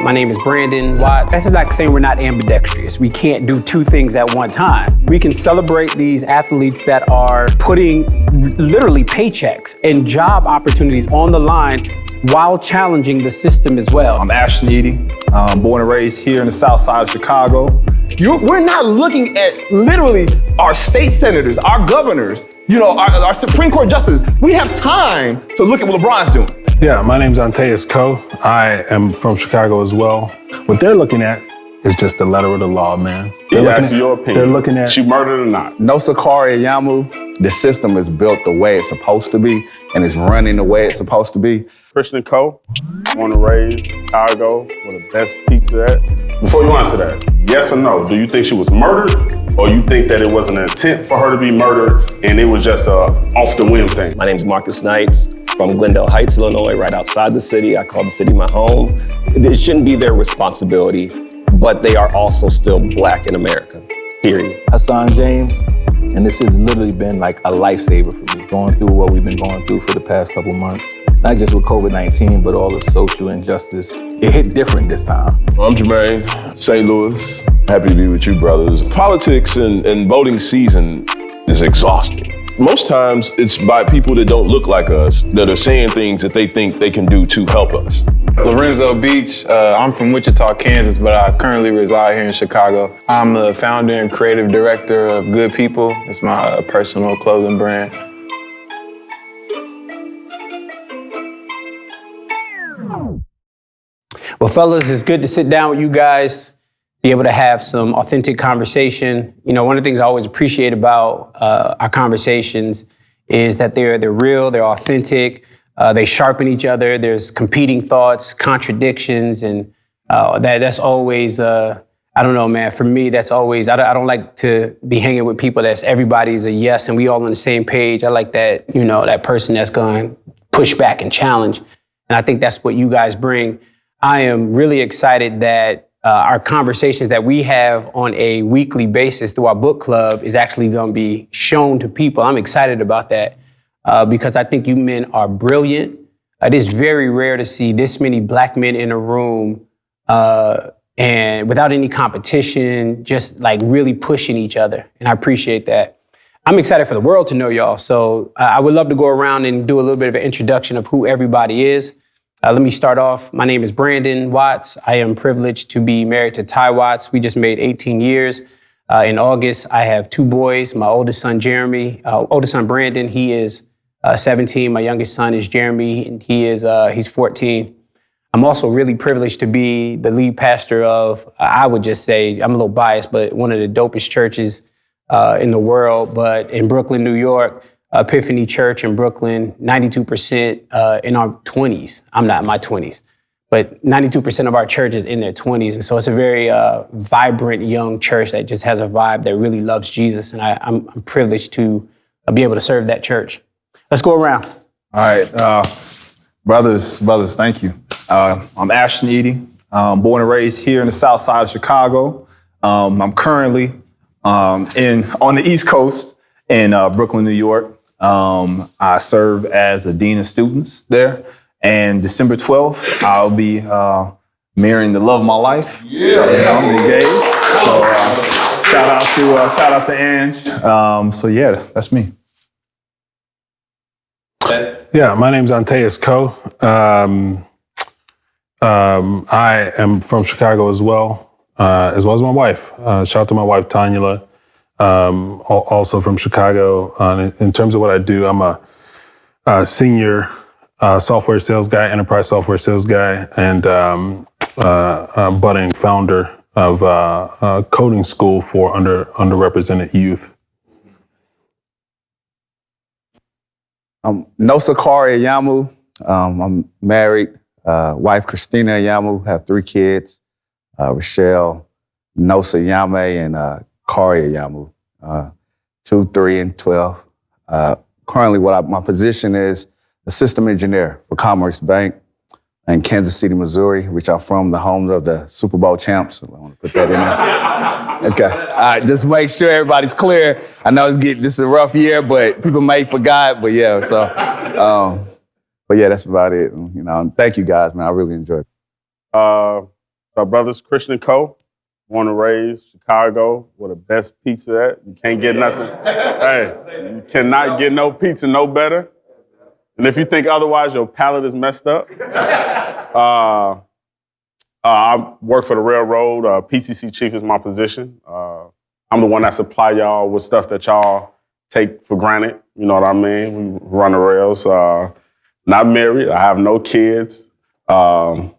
My name is Brandon Watts. That's like saying we're not ambidextrous. We can't do two things at one time. We can celebrate these athletes that are putting literally paychecks and job opportunities on the line while challenging the system as well. I'm Ashton Eady, born and raised here in the south side of Chicago. We're not looking at literally our state senators, our governors, our Supreme Court justices. We have time to look at what LeBron's doing. Yeah, my name's Antaeus Coe. I am from Chicago as well. What they're looking at is just the letter of the law, man. That's your opinion. They're looking at... She murdered or not? No Sakari Yamu. The system is built the way it's supposed to be, and it's running the way it's supposed to be. Christian Coe, born and raised, Chicago, where the best pizza at. Before you answer that, yes or no, do you think she was murdered? Or you think that it was an intent for her to be murdered and it was just a off the whim thing? My name's Marcus Knights from Glendale Heights, Illinois, right outside the city. I call the city my home. It shouldn't be their responsibility, but they are also still Black in America, period. Hassan James, and this has literally been like a lifesaver for me, going through what we've been going through for the past couple months. Not just with COVID-19, but all the social injustice. It hit different this time. I'm Jermaine, St. Louis. Happy to be with you, brothers. Politics and voting season is exhausting. Most times it's by people that don't look like us that are saying things that they think they can do to help us. Lorenzo Beach, I'm from Wichita, Kansas, but I currently reside here in Chicago. I'm the founder and creative director of Good People. It's my personal clothing brand. Well, fellas, it's good to sit down with you guys, be able to have some authentic conversation. One of the things I always appreciate about our conversations is that they're real, they're authentic, they sharpen each other. There's competing thoughts, contradictions, and that's always, I don't know, man. For me, that's always, I don't like to be hanging with people that's everybody's a yes and we all on the same page. I like that, that person that's going to push back and challenge. And I think that's what you guys bring. I am really excited that our conversations that we have on a weekly basis through our book club is actually going to be shown to people. I'm excited about that because I think you men are brilliant. It is very rare to see this many Black men in a room and without any competition, just like really pushing each other. And I appreciate that. I'm excited for the world to know y'all. So I would love to go around and do a little bit of an introduction of who everybody is. Let me start off. My name is Brandon Watts. I am privileged to be married to Ty Watts. We just made 18 years. In August, I have two boys. My oldest son, Brandon, he is 17. My youngest son is Jeremy, and he's 14. I'm also really privileged to be the lead pastor of, I would just say, I'm a little biased, but one of the dopest churches in the world, but in Brooklyn, New York. Epiphany Church in Brooklyn, 92% in our 20s. I'm not in my 20s, but 92% of our church is in their 20s. And so it's a very vibrant young church that just has a vibe that really loves Jesus. And I'm privileged to be able to serve that church. Let's go around. All right, brothers, thank you. I'm Ashton Eady, born and raised here in the south side of Chicago. I'm currently on the East Coast in Brooklyn, New York. I serve as the Dean of Students there. And December 12th, I'll be marrying the love of my life. Yeah. And I'm engaged. So shout out to Ange. So yeah, that's me. Yeah, my name's Antaeus Coe. I am from Chicago as well as my wife. Shout out to my wife, Tanya. Also from Chicago. In terms of what I do, I'm a senior software sales guy, enterprise software sales guy, and a budding founder of a coding school for underrepresented youth. No Sakari Yamu. I'm married. Wife Christina Yamu, have 3 kids. Rochelle, Nosa Yame, and Kari Yamu, 2, 3, and 12. Currently, my position is a system engineer for Commerce Bank in Kansas City, Missouri, which I'm from, the home of the Super Bowl champs. So I want to put that in there. Okay. All right, just make sure everybody's clear. I know this is a rough year, but people may forgot. But yeah, so, but yeah, that's about it. Thank you guys, man. I really enjoyed it. So brothers, Christian Co., born and raised, Chicago, where the best pizza at. You can't get nothing. Hey, you cannot get no pizza no better. And if you think otherwise, your palate is messed up. I work for the railroad. PTC chief is my position. I'm the one that supply y'all with stuff that y'all take for granted. You know what I mean? We run the rails. Not married. I have no kids. And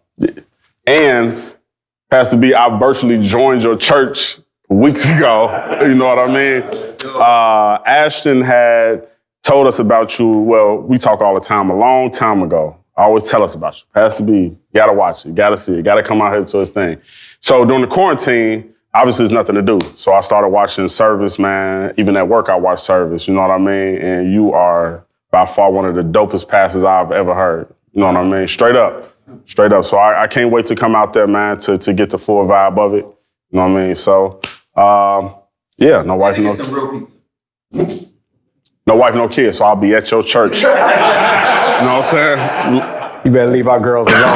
Pastor B, I virtually joined your church weeks ago. You know what I mean? Ashton had told us about you. Well, we talk all the time, a long time ago. Always tell us about you. Pastor B, you gotta watch it, you gotta see it, you gotta come out here to his thing. So during the quarantine, obviously there's nothing to do. So I started watching service, man. Even at work, I watch service, you know what I mean? And you are by far one of the dopest pastors I've ever heard. You know what I mean? Straight up. So I can't wait to come out there, man, to get the full vibe of it. You know what I mean? So, yeah, no wife, no kids. No wife, no kids, so I'll be at your church. You know what I'm saying? You better leave our girls alone, man.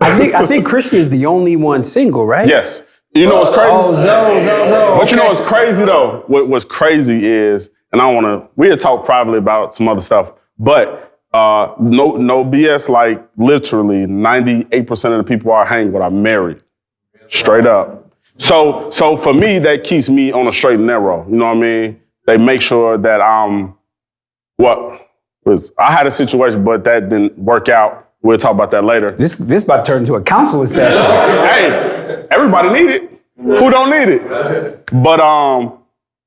I think Christian is the only one single, right? Yes. You know what's crazy? Oh, Zo. But you know what's crazy though? What's crazy is, and we had talked privately about some other stuff, but no BS, like literally 98% of the people I hang with are married. Straight up. So for me, that keeps me on a straight and narrow. You know what I mean? They make sure that I had a situation, but that didn't work out. We'll talk about that later. This about to turn into a counseling session. Hey, everybody need it. Who don't need it? But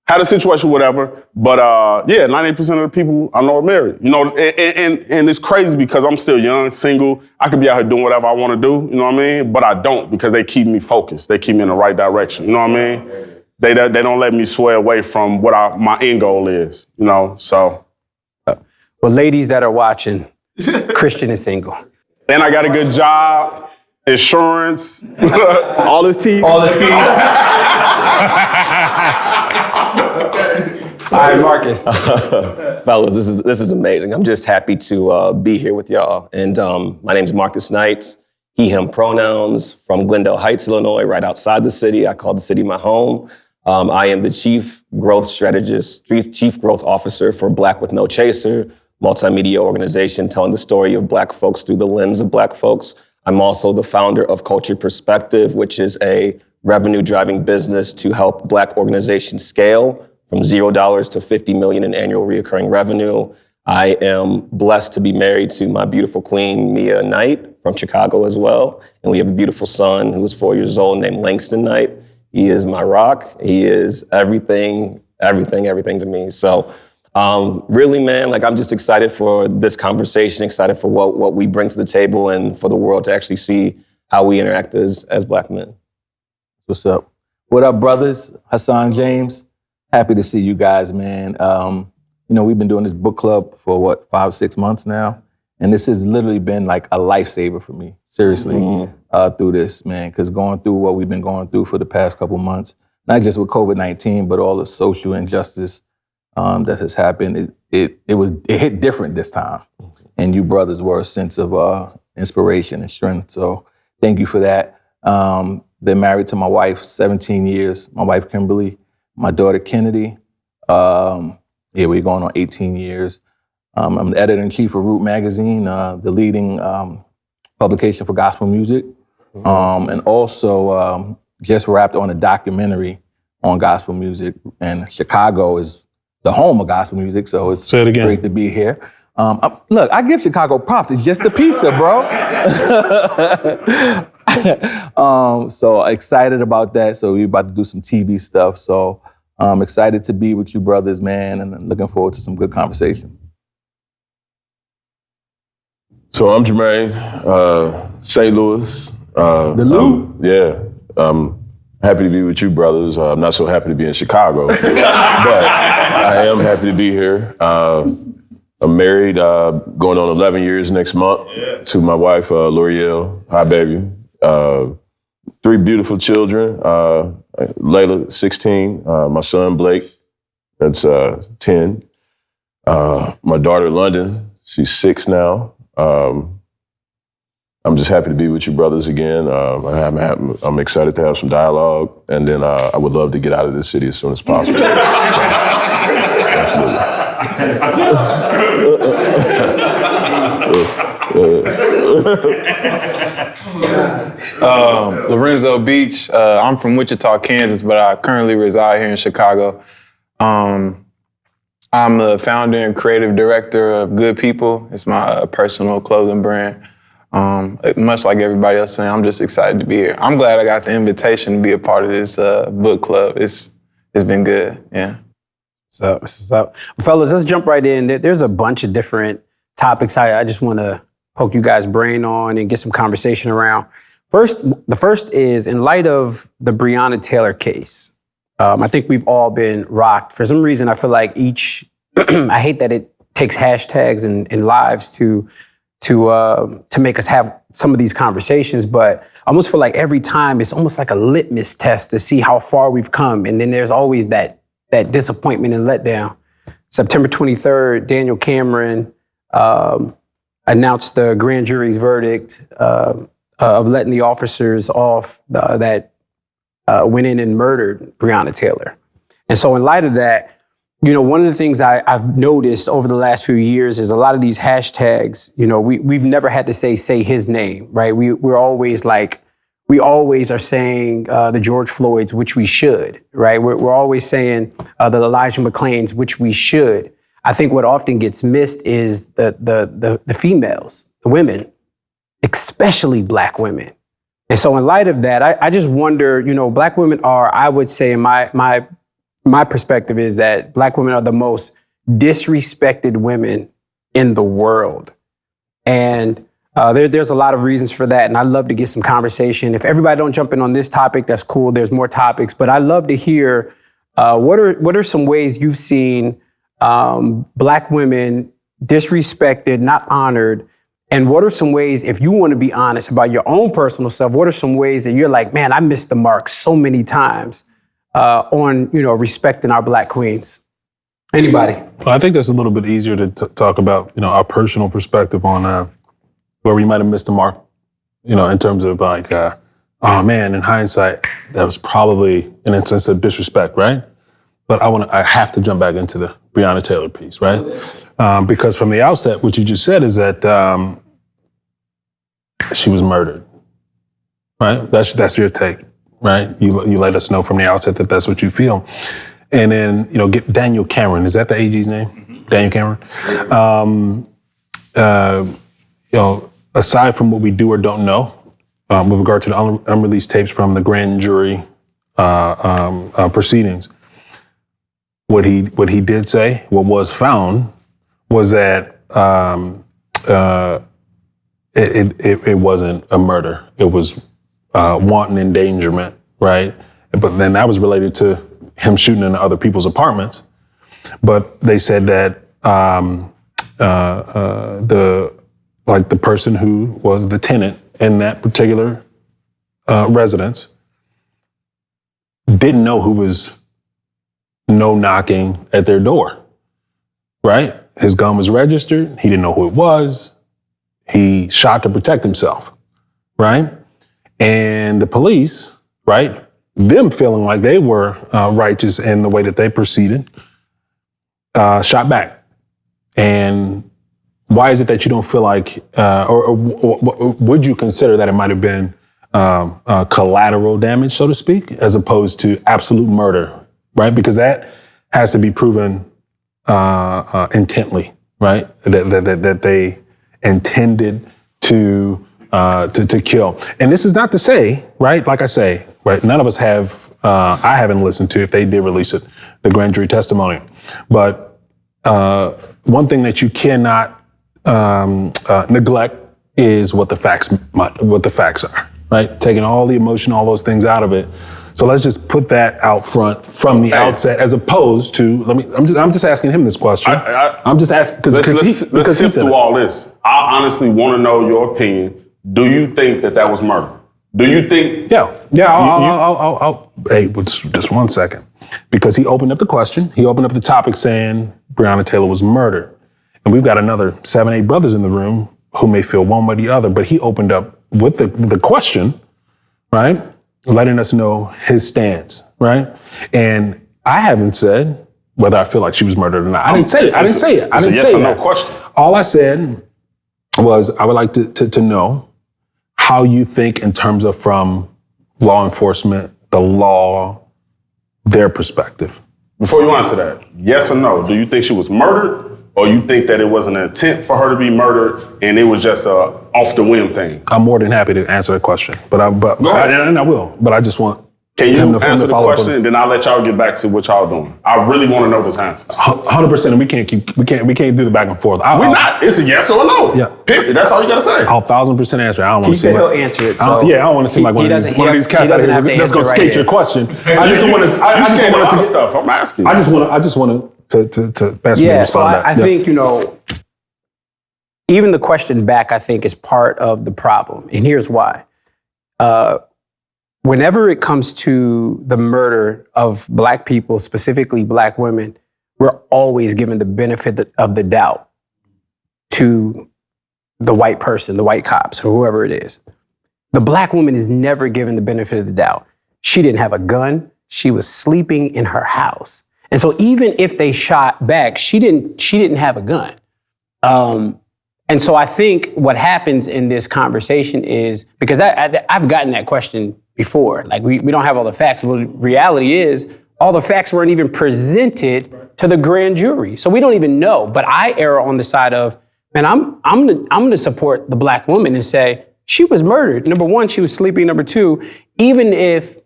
had a situation, whatever. But 98% of the people I know are married. You know, and it's crazy because I'm still young, single. I could be out here doing whatever I want to do. You know what I mean? But I don't, because they keep me focused. They keep me in the right direction. You know what I mean? They don't let me sway away from what my end goal is. You know, so. Well, ladies that are watching, Christian is single. And I got a good job, insurance, All his teeth. All right, Marcus. Fellas, this is amazing. I'm just happy to be here with y'all. And my name's Marcus Knights, he, him pronouns, from Glendale Heights, Illinois, right outside the city. I call the city my home. I am the Chief Growth Strategist, Chief Growth Officer for Black with No Chaser, multimedia organization telling the story of Black folks through the lens of Black folks. I'm also the founder of Culture Perspective, which is a revenue-driving business to help Black organizations scale from $0 to $50 million in annual recurring revenue. I am blessed to be married to my beautiful queen, Mia Knight, from Chicago as well. And we have a beautiful son who is 4 years old named Langston Knight. He is my rock. He is everything to me. So really, man, like I'm just excited for this conversation, excited for what we bring to the table and for the world to actually see how we interact as Black men. What's up? What up, brothers? Hassan James. Happy to see you guys, man. We've been doing this book club for 5-6 months now. And this has literally been like a lifesaver for me, seriously, through this, man. Because going through what we've been going through for the past couple months, not just with COVID-19, but all the social injustice that has happened, it hit different this time. And you brothers were a sense of inspiration and strength. So thank you for that. Been married to my wife 17 years, my wife Kimberly, my daughter Kennedy. We're going on 18 years. I'm the editor-in-chief of Root Magazine, the leading publication for gospel music. And also just wrapped on a documentary on gospel music. And Chicago is the home of gospel music, so it's great to be here. Look, I give Chicago props. It's just the pizza, bro. So excited about that. So we're about to do some TV stuff. So I'm excited to be with you brothers, man, and I'm looking forward to some good conversation. So I'm Jermaine, St. Louis. The Lou? Happy to be with you, brothers. I'm not so happy to be in Chicago, but I am happy to be here. I'm married, going on 11 years next month to my wife, L'Oreal. Hi, baby. 3 beautiful children. Layla, 16. My son, Blake, that's 10. My daughter, London, she's 6 now. I'm just happy to be with you brothers again. I'm excited to have some dialogue, and then I would love to get out of this city as soon as possible. Absolutely. Lorenzo Beach. I'm from Wichita, Kansas, but I currently reside here in Chicago. I'm the founder and creative director of Good People. It's my personal clothing brand. Much like everybody else saying, I'm just excited to be here. I'm glad I got the invitation to be a part of this book club. It's been good, yeah. What's up? Fellas, let's jump right in. There's a bunch of different topics I just want to poke you guys' brain on and get some conversation around. The first is, in light of the Breonna Taylor case, I think we've all been rocked. For some reason, I feel like I hate that it takes hashtags and lives to make us have some of these conversations, but I almost feel like every time it's almost like a litmus test to see how far we've come. And then there's always that disappointment and letdown. September 23rd, Daniel Cameron announced the grand jury's verdict of letting the officers off that went in and murdered Breonna Taylor. And so in light of that, one of the things I've noticed over the last few years is a lot of these hashtags, we've never had to say his name, right? We always are saying the George Floyds, which we should, right? We're always saying the Elijah McClains, which we should. I think what often gets missed is the females, the women, especially Black women. And so in light of that, I just wonder, Black women are, I would say, my perspective is that Black women are the most disrespected women in the world. And there's a lot of reasons for that. And I'd love to get some conversation. If everybody don't jump in on this topic, that's cool. There's more topics. But I'd love to hear what are some ways you've seen Black women disrespected, not honored? And what are some ways, if you want to be honest about your own personal self, what are some ways that you're like, man, I missed the mark so many times on, respecting our Black queens? Anybody? Well, I think that's a little bit easier to talk about, our personal perspective on where we might have missed the mark, in terms of like, oh man, in hindsight, that was probably an instance of disrespect, right? But I have to jump back into the Breonna Taylor piece, right? Because from the outset, what you just said is that she was murdered, right? That's your take, right? You let us know from the outset that that's what you feel. And then, get Daniel Cameron. Is that the AG's name? Mm-hmm. Daniel Cameron? Aside from what we do or don't know, with regard to the unreleased tapes from the grand jury proceedings, what he did say, what was found, was that it wasn't a murder. It was wanton endangerment, right? But then that was related to him shooting into other people's apartments. But they said that the person who was the tenant in that particular residence didn't know who was knocking at their door, right? His gun was registered. He didn't know who it was. He shot to protect himself, right? And the police, right, them feeling like they were righteous in the way that they proceeded, shot back. And why is it that you don't feel like, or would you consider that it might have been collateral damage, so to speak, as opposed to absolute murder, right? Because that has to be proven intently, right? That they intended to kill. And this is not to say, right? Like I say, right? None of us have. I haven't listened to, if they did release it, the grand jury testimony. But one thing that you cannot neglect is what the facts are, right? Taking all the emotion, all those things out of it. So let's just put that out front from the outset, as opposed to, I'm just asking him this question. I'm just asking, let's sift through all this. I honestly want to know your opinion. Do you think that was murder? Do you think? Yeah. I'll hey, just 1 second, because he opened up the question. He opened up the topic saying Breonna Taylor was murdered, and we've got another 7, 8 brothers in the room who may feel one way or the other. But he opened up with the question, right? Letting us know his stance, right? And I haven't said whether I feel like she was murdered or not. I didn't say it. I didn't say it. I It's a didn't yes say or no that. question. All I said was I would like to know how you think in terms of from law enforcement, the law, their perspective. Before you answer that, yes or no, do you think she was murdered, or you think that it was an intent for her to be murdered and it was just a off the whim thing? I'm more than happy to answer that question, but I will. But I just want Can you him to answer the follow up question, on- and then I'll let y'all get back to what y'all doing. I really want to know this answer. 100%. And we can't do the back and forth. We're not. It's a yes or a no. Yeah. Period. That's all you gotta say. I'll 1,000% answer. I don't want He to said seem he'll like, answer it. I So don't want to seem like one of these cats out here that's going to skate your question. I just don't want to. I just don't want to stuff. I'm asking. I just want to pass me Yeah, the so respond I think, even the question back, I think, is part of the problem. And here's why. Whenever it comes to the murder of Black people, specifically Black women, we're always given the benefit of the doubt to the white person, the white cops, or whoever it is. The Black woman is never given the benefit of the doubt. She didn't have a gun. She was sleeping in her house. And so even if they shot back, she didn't have a gun. And so I think what happens in this conversation is, because I've gotten that question before, like we don't have all the facts. Well, the reality is all the facts weren't even presented to the grand jury. So we don't even know. But I err on the side of, man, I'm gonna support the Black woman and say she was murdered. Number one, she was sleeping. Number two, even if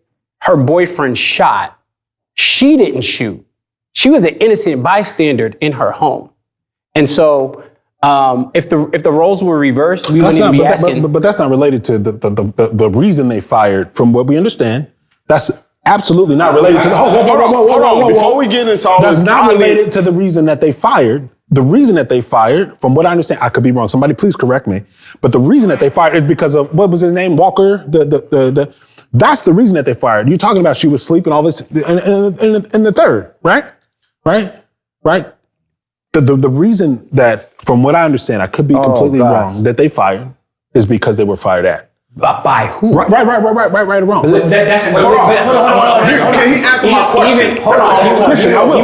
her boyfriend shot, she didn't shoot. She was an innocent bystander in her home. And so if the roles were reversed, we wouldn't even be asking. But that's not related to the reason they fired. From what we understand, that's absolutely not related to the. Hold on. Before we get into all this, that's not related to the reason that they fired. The reason that they fired, from what I understand, I could be wrong. Somebody please correct me. But the reason that they fired is because of, what was his name? Walker. That's the reason that they fired. You're talking about she was sleeping, all this, in the third, right? The reason that, from what I understand, I could be completely wrong, that they fired is because they were fired at. By who? Right or wrong. That's hold on. Can he answer my question? Hold on. Christian, I will.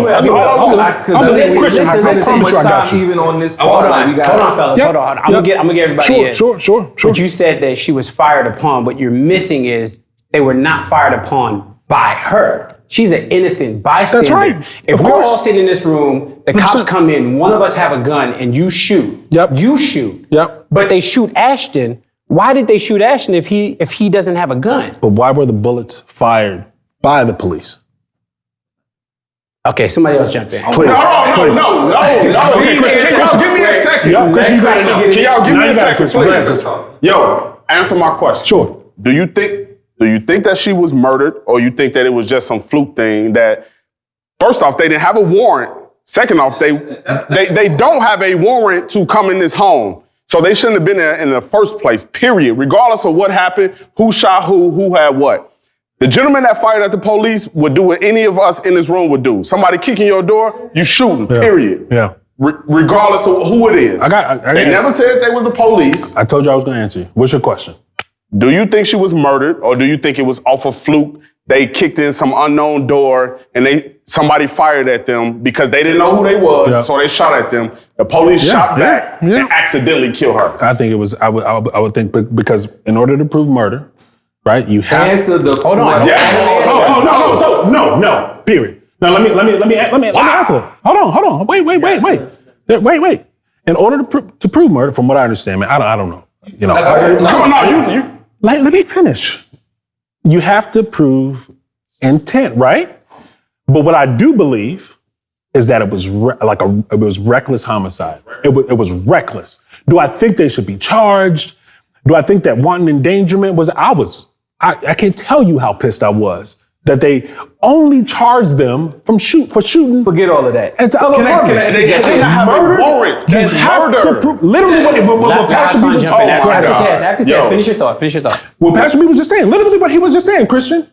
Even on this part, Hold on, fellas. Hold on. I'm gonna get everybody in. Sure. But you said that she was fired upon. What you're missing is they were not fired upon by her. She's an innocent bystander. That's right. If we're all sitting in this room, the cops come in, one of us have a gun, and you shoot. Yep. You shoot. Yep. But they shoot Ashton. Why did they shoot Ashton if he doesn't have a gun? But why were the bullets fired by the police? Okay, somebody else jump in. Please. No. Okay, Chris, can y'all give me a second? Can y'all give me a second, please? Yo, answer my question. Sure. Do you think that she was murdered, or you think that it was just some fluke thing that, first off, they didn't have a warrant. Second off, they don't have a warrant to come in this home. So they shouldn't have been there in the first place, period. Regardless of what happened, who shot who had what. The gentleman that fired at the police would do what any of us in this room would do. Somebody kicking your door, you shooting, period. Yeah. Regardless of who it is. They never said they was the police. I told you I was going to answer you. What's your question? Do you think she was murdered, or do you think it was off a fluke? They kicked in some unknown door and somebody fired at them because they didn't know who they was, so they shot at them. The police shot back and accidentally killed her. I think it was. I would think because in order to prove murder, right? You have answer the. Hold on. Yes. No. Period. Now let me answer. Hold on. Wait. In order to prove murder, from what I understand, man, I don't know. You know. Let me finish. You have to prove intent, right? But what I do believe is that it was it was reckless homicide. It was reckless. Do I think they should be charged? Do I think that wanton endangerment was? I can't tell you how pissed I was that they only charged them for shooting. Forget all of that. And to other murders. They have a warrant. You have to prove, literally what Pastor B was talking about. After test, finish your thought. What Pastor B was just saying, literally what he was just saying, Christian.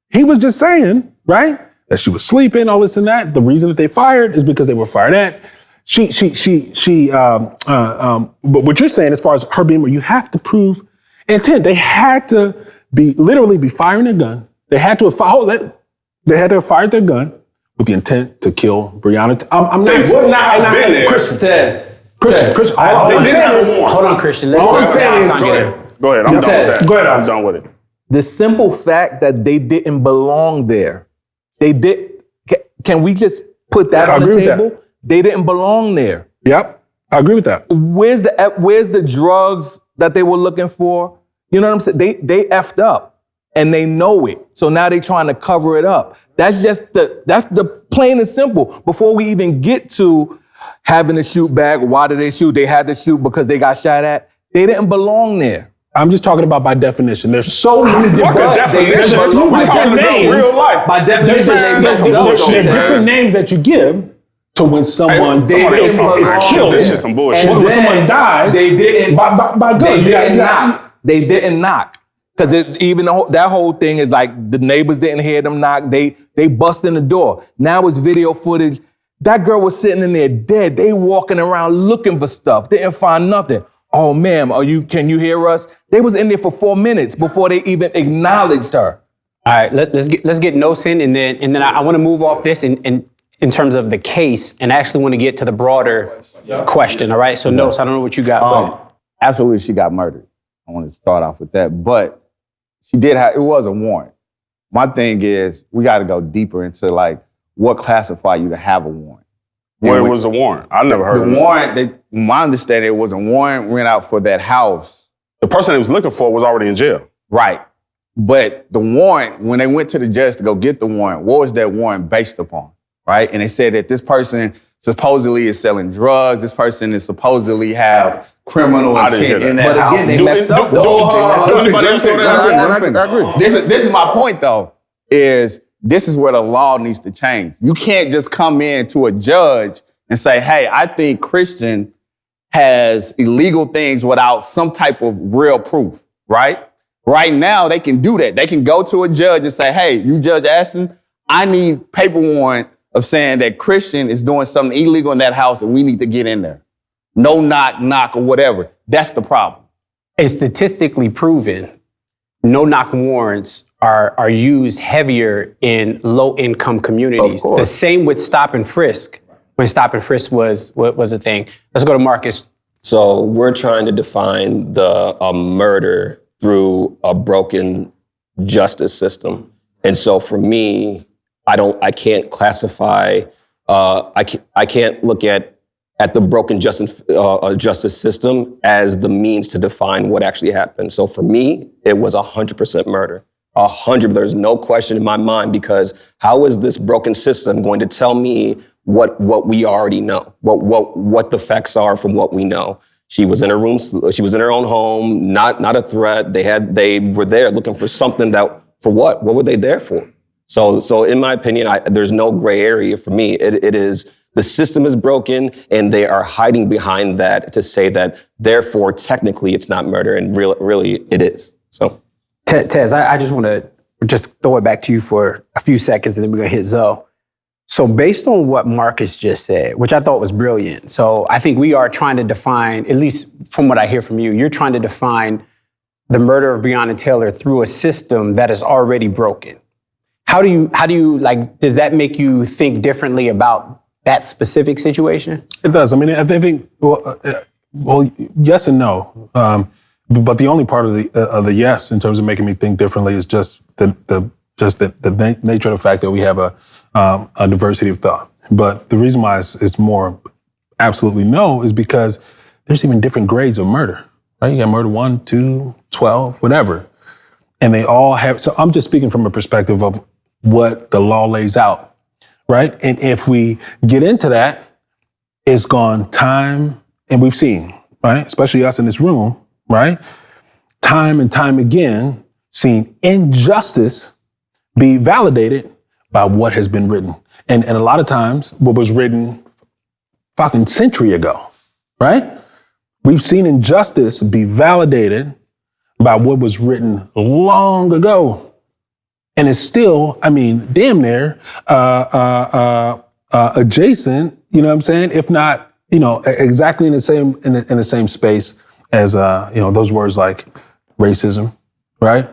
He was just saying, right, that she was sleeping, all this and that. The reason that they fired is because they were fired at. But what you're saying as far as her being, you have to prove Intent. They had to literally be firing a gun. They had to have fired their gun with the intent to kill Breonna. I'm They would not have been there. Christian. Christian. All I'm saying is, Hold on, Christian. all I'm saying is, Go ahead. I'm done with that. Go ahead, I'm done with it. The simple fact that they didn't belong there. Can we just put that I on the agree with that. table? They didn't belong there. Yep, I agree with that. Where's the drugs that they were looking for? You know what I'm saying? They effed up and they know it. So now they trying to cover it up. That's the plain and simple. Before we even get to having to shoot back, why did they shoot? They had to shoot because they got shot at. They didn't belong there. I'm just talking about by definition. There's so many Fuck different a definition. We're talking about real life. By definition, There's different names that you give to when someone Somebody is else killed. This shit some bullshit. When someone dies, they didn't. by They gun. didn't knock. They didn't knock. Because that whole thing is like the neighbors didn't hear them knock. They bust in the door. Now it's video footage. That girl was sitting in there dead. They walking around looking for stuff. Didn't find nothing. Oh, ma'am, can you hear us? They was in there for 4 minutes before they even acknowledged her. All right, let's get Nosen, and then I want to move off this in terms of the case, and actually want to get to the broader question. All right, so Nos, I don't know what you got. But Absolutely, she got murdered. I want to start off with that, but she did have, it was a warrant. My thing is, we got to go deeper into like what classify you to have a warrant. Where was the warrant? I never heard of The it. warrant, my understanding, it was a warrant went out for that house. The person they was looking for was already in jail. Right. But the warrant, when they went to the judge to go get the warrant, what was that warrant based upon? Right? And they said that this person supposedly is selling drugs. This person is supposedly have criminal I didn't hear intent in that. that house. Again, they messed up though. This is my point though, is this is where the law needs to change. You can't just come in to a judge and say, hey, I think Christian has illegal things without some type of real proof, right? Right now, they can do that. They can go to a judge and say, hey, you Judge Ashton, I need paper warrant of saying that Christian is doing something illegal in that house and we need to get in there. No knock, or whatever. That's the problem. it's statistically proven no-knock warrants are used heavier in low-income communities. The same with stop and frisk, when stop and frisk was a thing. Let's go to Marcus. So we're trying to define a murder through a broken justice system. And so for me, I can't classify, I can't look at the broken justice system as the means to define what actually happened. So for me, it was 100% murder. 100%. There's no question in my mind, because how is this broken system going to tell me what we already know, what the facts are from what we know? She was in her room. She was in her own home. Not a threat. They were there looking for something for what? What were they there for? So in my opinion, there's no gray area for me. It is. The system is broken, and they are hiding behind that to say that, therefore, technically, it's not murder, and really, it is. So, Tez, I just want to just throw it back to you for a few seconds, and then we're going to hit Zoe. So based on what Marcus just said, which I thought was brilliant, so I think we are trying to define, at least from what I hear from you, you're trying to define the murder of Breonna Taylor through a system that is already broken. How do you like, does that make you think differently about that specific situation? It does. I mean, I think well, yes and no. But the only part of the yes in terms of making me think differently is just the nature of the fact that we have a diversity of thought. But the reason why it's more absolutely no is because there's even different grades of murder. Right? You got murder 1, 2, 12, whatever, and they all have. So I'm just speaking from a perspective of what the law lays out. Right? And if we get into that, it's gone time, and we've seen, right? Especially us in this room, right? Time and time again, seen injustice be validated by what has been written. And a lot of times, what was written fucking century ago, right? We've seen injustice be validated by what was written long ago. And it's still, I mean, damn near adjacent, you know what I'm saying? If not, you know, exactly in the same space as those words like racism, right?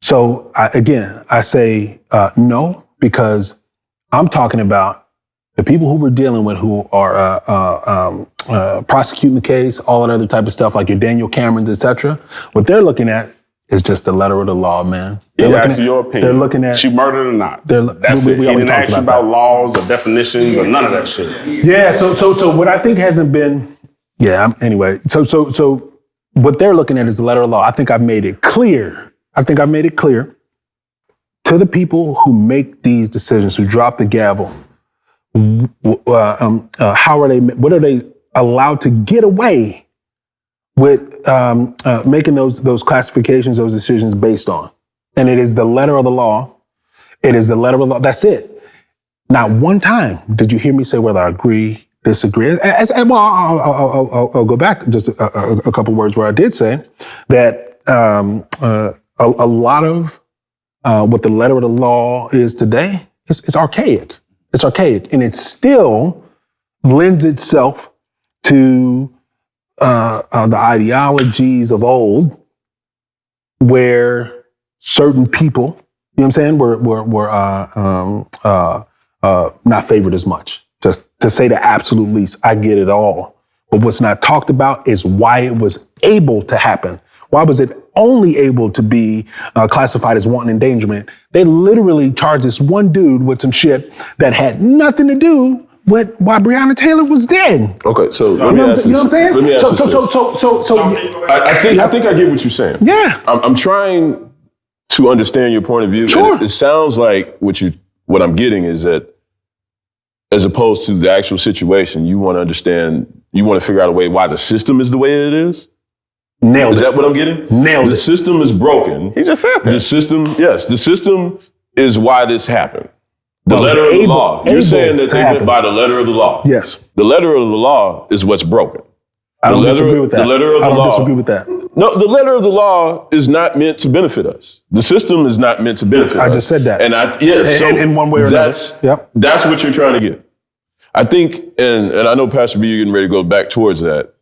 So I say no, because I'm talking about the people who we're dealing with who are prosecuting the case, all that other type of stuff, like your Daniel Camerons, et cetera. What they're looking at is just the letter of the law, man. He asked you your opinion. They're looking at... She murdered or not. That's it. We He already didn't talked ask you about about laws or definitions or none of that shit. Yeah, so what I think hasn't been... Anyway, so what they're looking at is the letter of the law. I think I've made it clear. To the people who make these decisions, who drop the gavel. What are they allowed to get away with making those classifications, those decisions based on? And it is the letter of the law. It is the letter of the law. That's it. Not one time did you hear me say whether I agree, disagree. I'll go back just a couple words where I did say that a lot of what the letter of the law is today is archaic. It's archaic, and it still lends itself to the ideologies of old, where certain people, you know what I'm saying, were not favored as much. Just to say the absolute least, I get it all. But what's not talked about is why it was able to happen. Why was it only able to be classified as wanton endangerment? They literally charged this one dude with some shit that had nothing to do with why Breonna Taylor was dead. Okay, so let me ask this. You know what I'm saying? Let me ask So I think I get what you're saying. Yeah. I'm trying to understand your point of view. Sure. And it sounds like what I'm getting is that, as opposed to the actual situation, you want to understand, you want to figure out a way why the system is the way it is? Nailed it. Is that what I'm getting? Nailed it. The system is broken. He just said that. The system is why this happened. The Well, letter of the able- law. You're able saying that to they happen. went by the letter of the law. Yes. The letter of the law is what's broken. I don't The disagree with that. The letter of the I don't law. disagree with that. No, the letter of the law is not meant to benefit us. The system is not meant to benefit us. I just said that. And so in one way or another. Yep. That's what you're trying to get. I think, and I know Pastor B, you're getting ready to go back towards that,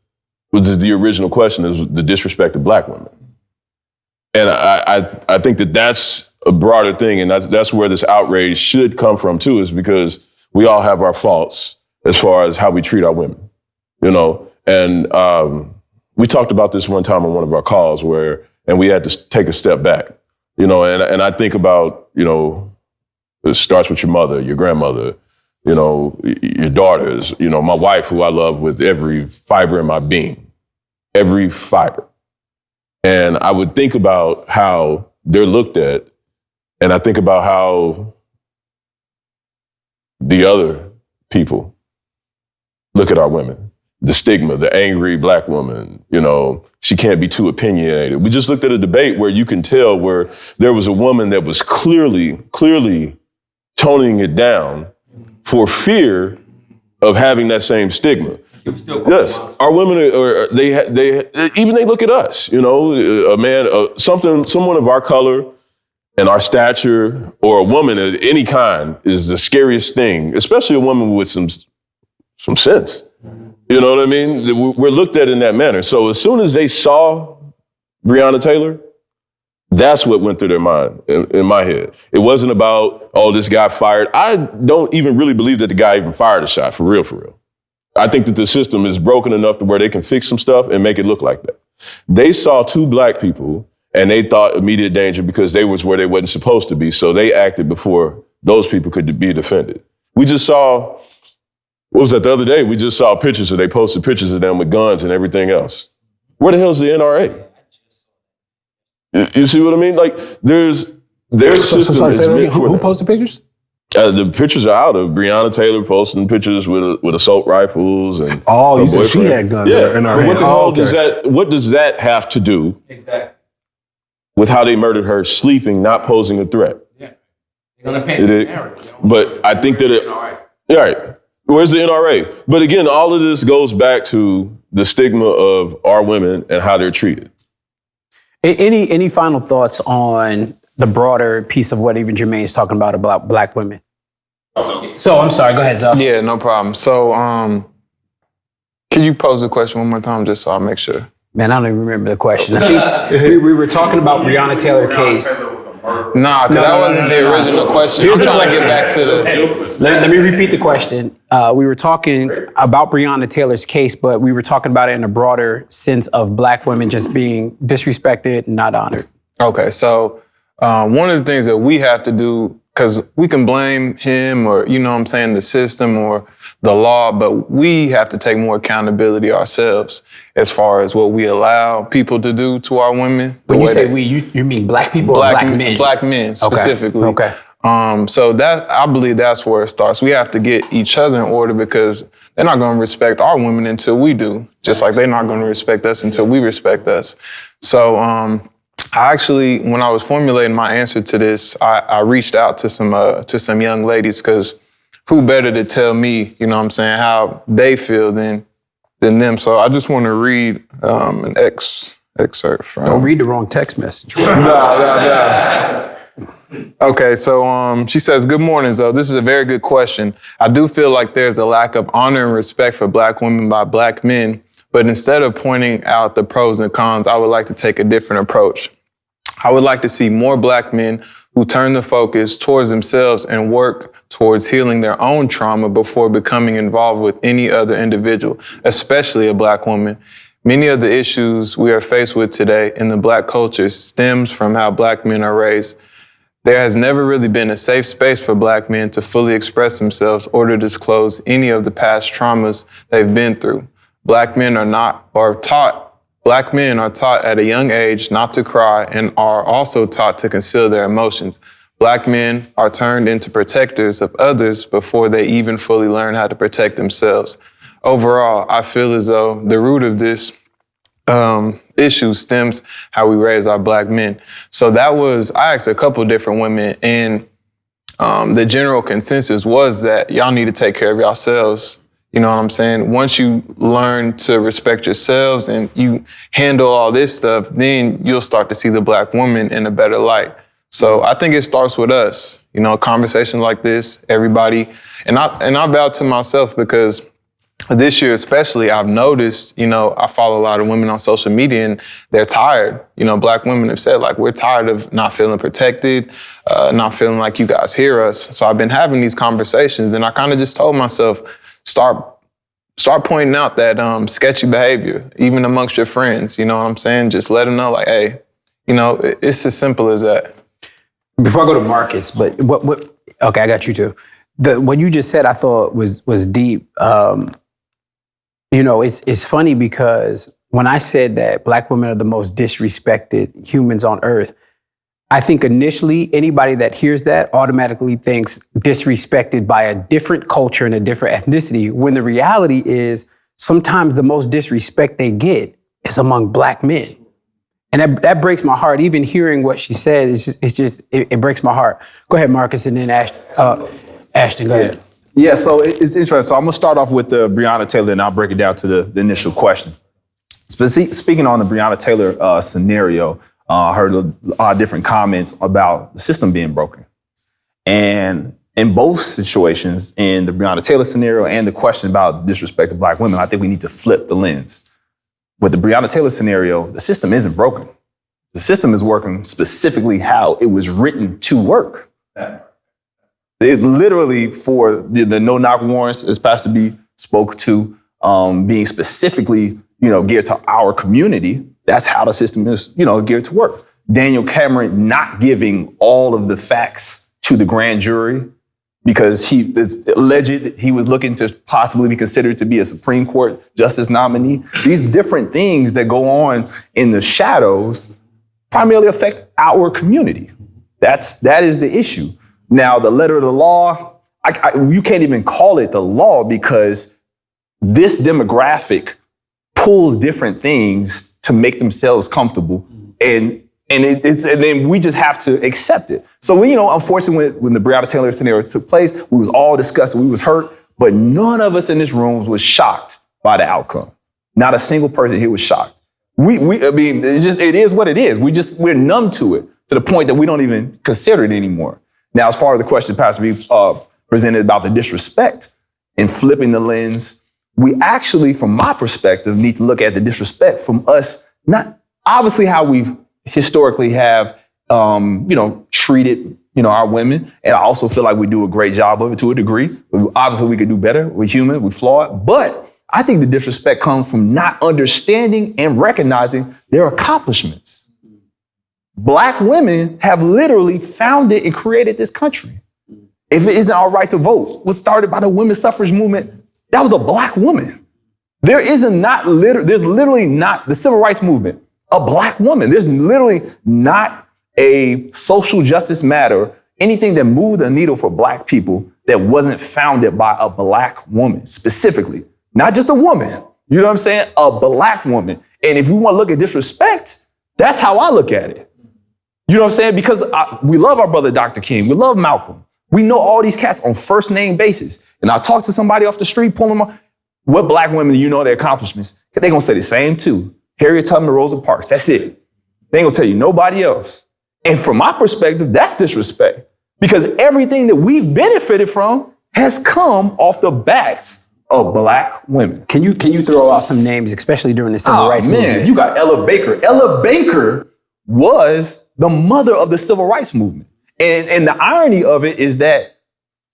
which is the original question, is the disrespect of black women. And I think that's a broader thing, and that's where this outrage should come from too, is because we all have our faults as far as how we treat our women, you know? And we talked about this one time on one of our calls and we had to take a step back, you know, and I think about, you know, it starts with your mother, your grandmother, you know, your daughters, you know, my wife, who I love with every fiber in my being, every fiber. And I would think about how they're looked at, and I think about how the other people look at our women. The stigma, the angry black woman, you know, she can't be too opinionated. We just looked at a debate where you can tell where there was a woman that was clearly toning it down for fear of having that same stigma. Yes, our women they look at us, you know, a man, someone of our color and our stature, or a woman of any kind, is the scariest thing, especially a woman with some sense. You know what I mean? We're looked at in that manner. So as soon as they saw Breonna Taylor, that's what went through their mind, in my head. It wasn't about, oh, this guy fired. I don't even really believe that the guy even fired a shot, for real. I think that the system is broken enough to where they can fix some stuff and make it look like that. They saw two black people and they thought immediate danger because they was where they wasn't supposed to be. So they acted before those people could be defended. We just saw, what was that the other day? We just saw pictures, they posted pictures of them with guns and everything else. Where the hell's the NRA? You see what I mean? Like, their system is meant for Who that. posted pictures? The pictures are out of Breonna Taylor posting pictures with assault rifles and. Oh, her you said she boyfriend. had guns Yeah, in her but hand. what the hell Okay. what does that have to do with how they murdered her sleeping, not posing a threat? They're gonna paint the narrative. But I think that right. Where's the NRA? But again, all of this goes back to the stigma of our women and how they're treated. Any final thoughts on the broader piece of what even Jermaine is talking about black women? So I'm sorry, go ahead, Zal. Yeah, no problem. So, can you pose the question one more time just so I make sure? Man, I don't even remember the question. I think we were talking about Breonna Taylor case. Nah, because that wasn't the original question. Here's I'm the trying to question. get back to the. Let me repeat the question. We were talking about Breonna Taylor's case, but we were talking about it in a broader sense of Black women just being disrespected and not honored. Okay, so one of the things that we have to do, because we can blame him or, you know what I'm saying, the system or the law, but we have to take more accountability ourselves as far as what we allow people to do to our women. When you say we, you mean Black people or Black men? Black men specifically. Okay. So that I believe that's where it starts. We have to get each other in order because they're not going to respect our women until we do, just like they're not going to respect us until we respect us. So I actually, when I was formulating my answer to this, I reached out to some young ladies because who better to tell me, you know what I'm saying, how they feel than them. So I just want to read an excerpt from. Don't read the wrong text message. No. Okay, so she says, good morning, Zoe. This is a very good question. I do feel like there's a lack of honor and respect for Black women by Black men, but instead of pointing out the pros and cons, I would like to take a different approach. I would like to see more Black men who turn the focus towards themselves and work towards healing their own trauma before becoming involved with any other individual, especially a Black woman. Many of the issues we are faced with today in the Black culture stems from how Black men are raised. There has never really been a safe space for Black men to fully express themselves or to disclose any of the past traumas they've been through. Black men are taught at a young age not to cry and are also taught to conceal their emotions. Black men are turned into protectors of others before they even fully learn how to protect themselves. Overall, I feel as though the root of this issue stems how we raise our Black men. So I asked a couple different women, and the general consensus was that y'all need to take care of yourselves. You know what I'm saying? Once you learn to respect yourselves and you handle all this stuff, then you'll start to see the Black woman in a better light. So I think it starts with us, you know, a conversation like this, everybody. And I vow to myself because this year especially, I've noticed, you know, I follow a lot of women on social media and they're tired. You know, Black women have said, like, we're tired of not feeling protected, not feeling like you guys hear us. So I've been having these conversations and I kind of just told myself, start pointing out that sketchy behavior, even amongst your friends. You know what I'm saying? Just let them know, like, hey, you know, it's as simple as that. Before I go to Marcus, but what? Okay, I got you too. What you just said, I thought was deep. You know, it's funny because when I said that Black women are the most disrespected humans on earth, I think initially anybody that hears that automatically thinks disrespected by a different culture and a different ethnicity, when the reality is sometimes the most disrespect they get is among Black men. And that breaks my heart. Even hearing what she said, it breaks my heart. Go ahead, Marcus, and then Ashton, go ahead. Yeah, so it's interesting. So I'm gonna start off with the Breonna Taylor and I'll break it down to the initial question. Speaking on the Breonna Taylor scenario, I heard a lot of different comments about the system being broken. And in both situations, in the Breonna Taylor scenario and the question about disrespect of Black women, I think we need to flip the lens. With the Breonna Taylor scenario, the system isn't broken. The system is working specifically how it was written to work. It's literally for the no-knock warrants, as Pastor B spoke to, being specifically, you know, geared to our community. That's how the system is, you know, geared to work. Daniel Cameron not giving all of the facts to the grand jury because it's alleged he was looking to possibly be considered to be a Supreme Court justice nominee. These different things that go on in the shadows primarily affect our community. That is the issue. Now, the letter of the law, you can't even call it the law because this demographic pulls different things to make themselves comfortable, and then we just have to accept it. So unfortunately, when the Breonna Taylor scenario took place, we was all disgusted, we was hurt, but none of us in this room was shocked by the outcome. Not a single person here was shocked. It is what it is. We're numb to it to the point that we don't even consider it anymore. Now, as far as the question Pastor B presented about the disrespect and flipping the lens, we actually, from my perspective, need to look at the disrespect from us not obviously how we historically have, treated, our women. And I also feel like we do a great job of it to a degree. Obviously we could do better. We're human, we're flawed. But I think the disrespect comes from not understanding and recognizing their accomplishments. Black women have literally founded and created this country. If it isn't our right to vote, was started by the women's suffrage movement, that was a Black woman. There's literally not the civil rights movement, a Black woman. There's literally not a social justice matter, anything that moved the needle for Black people that wasn't founded by a Black woman specifically. Not just a woman, you know what I'm saying? A Black woman. And if we want to look at disrespect, that's how I look at it. You know what I'm saying? Because we love our brother, Dr. King. We love Malcolm. We know all these cats on first name basis. And I talk to somebody off the street, pull them up. What Black women do you know their accomplishments? They're going to say the same two. Harriet Tubman, Rosa Parks. That's it. They ain't going to tell you nobody else. And from my perspective, that's disrespect. Because everything that we've benefited from has come off the backs of Black women. Can you throw out some names, especially during the civil rights movement? You got Ella Baker. Ella Baker was the mother of the civil rights movement. And the irony of it is that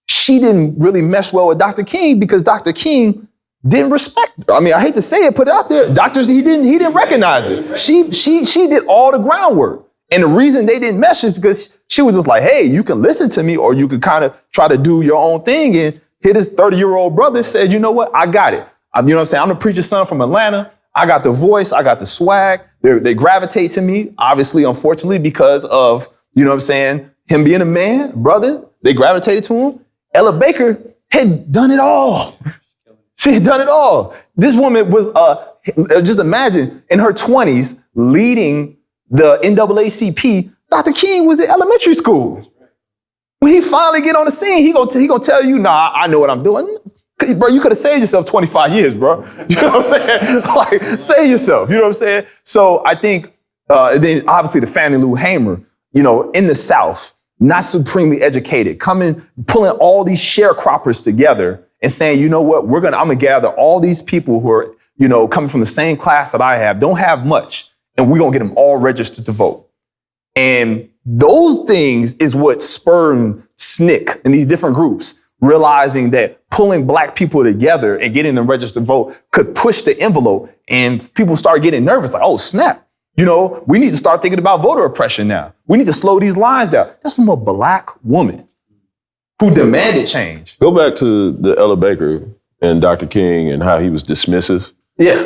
she didn't really mesh well with Dr. King because Dr. King didn't respect her. I mean, I hate to say it, put it out there. Doctors, he didn't recognize it. She did all the groundwork. And the reason they didn't mesh is because she was just like, hey, you can listen to me or you can kind of try to do your own thing. And here this 30-year-old brother said, you know what? I got it. You know what I'm saying? I'm the preacher's son from Atlanta. I got the voice. I got the swag. They gravitate to me, obviously, unfortunately, because of, you know what I'm saying, him being a man, brother. They gravitated to him. Ella Baker had done it all. She had done it all. This woman was, just imagine, in her 20s, leading the NAACP. Dr. King was in elementary school. When he finally get on the scene, he gonna tell you, nah, I know what I'm doing. Bro, you could have saved yourself 25 years, bro. You know what I'm saying? Like, save yourself, you know what I'm saying? So I think, then obviously the Fannie Lou Hamer, in the South, not supremely educated, pulling all these sharecroppers together and saying, you know what, I'm gonna gather all these people who are, coming from the same class that I have, don't have much, and we're gonna get them all registered to vote. And those things is what spurred SNCC and these different groups, realizing that pulling Black people together and getting them registered to vote could push the envelope, and people start getting nervous, like, oh, snap. We need to start thinking about voter oppression now. We need to slow these lines down. That's from a Black woman who demanded change. Go back to the Ella Baker and Dr. King and how he was dismissive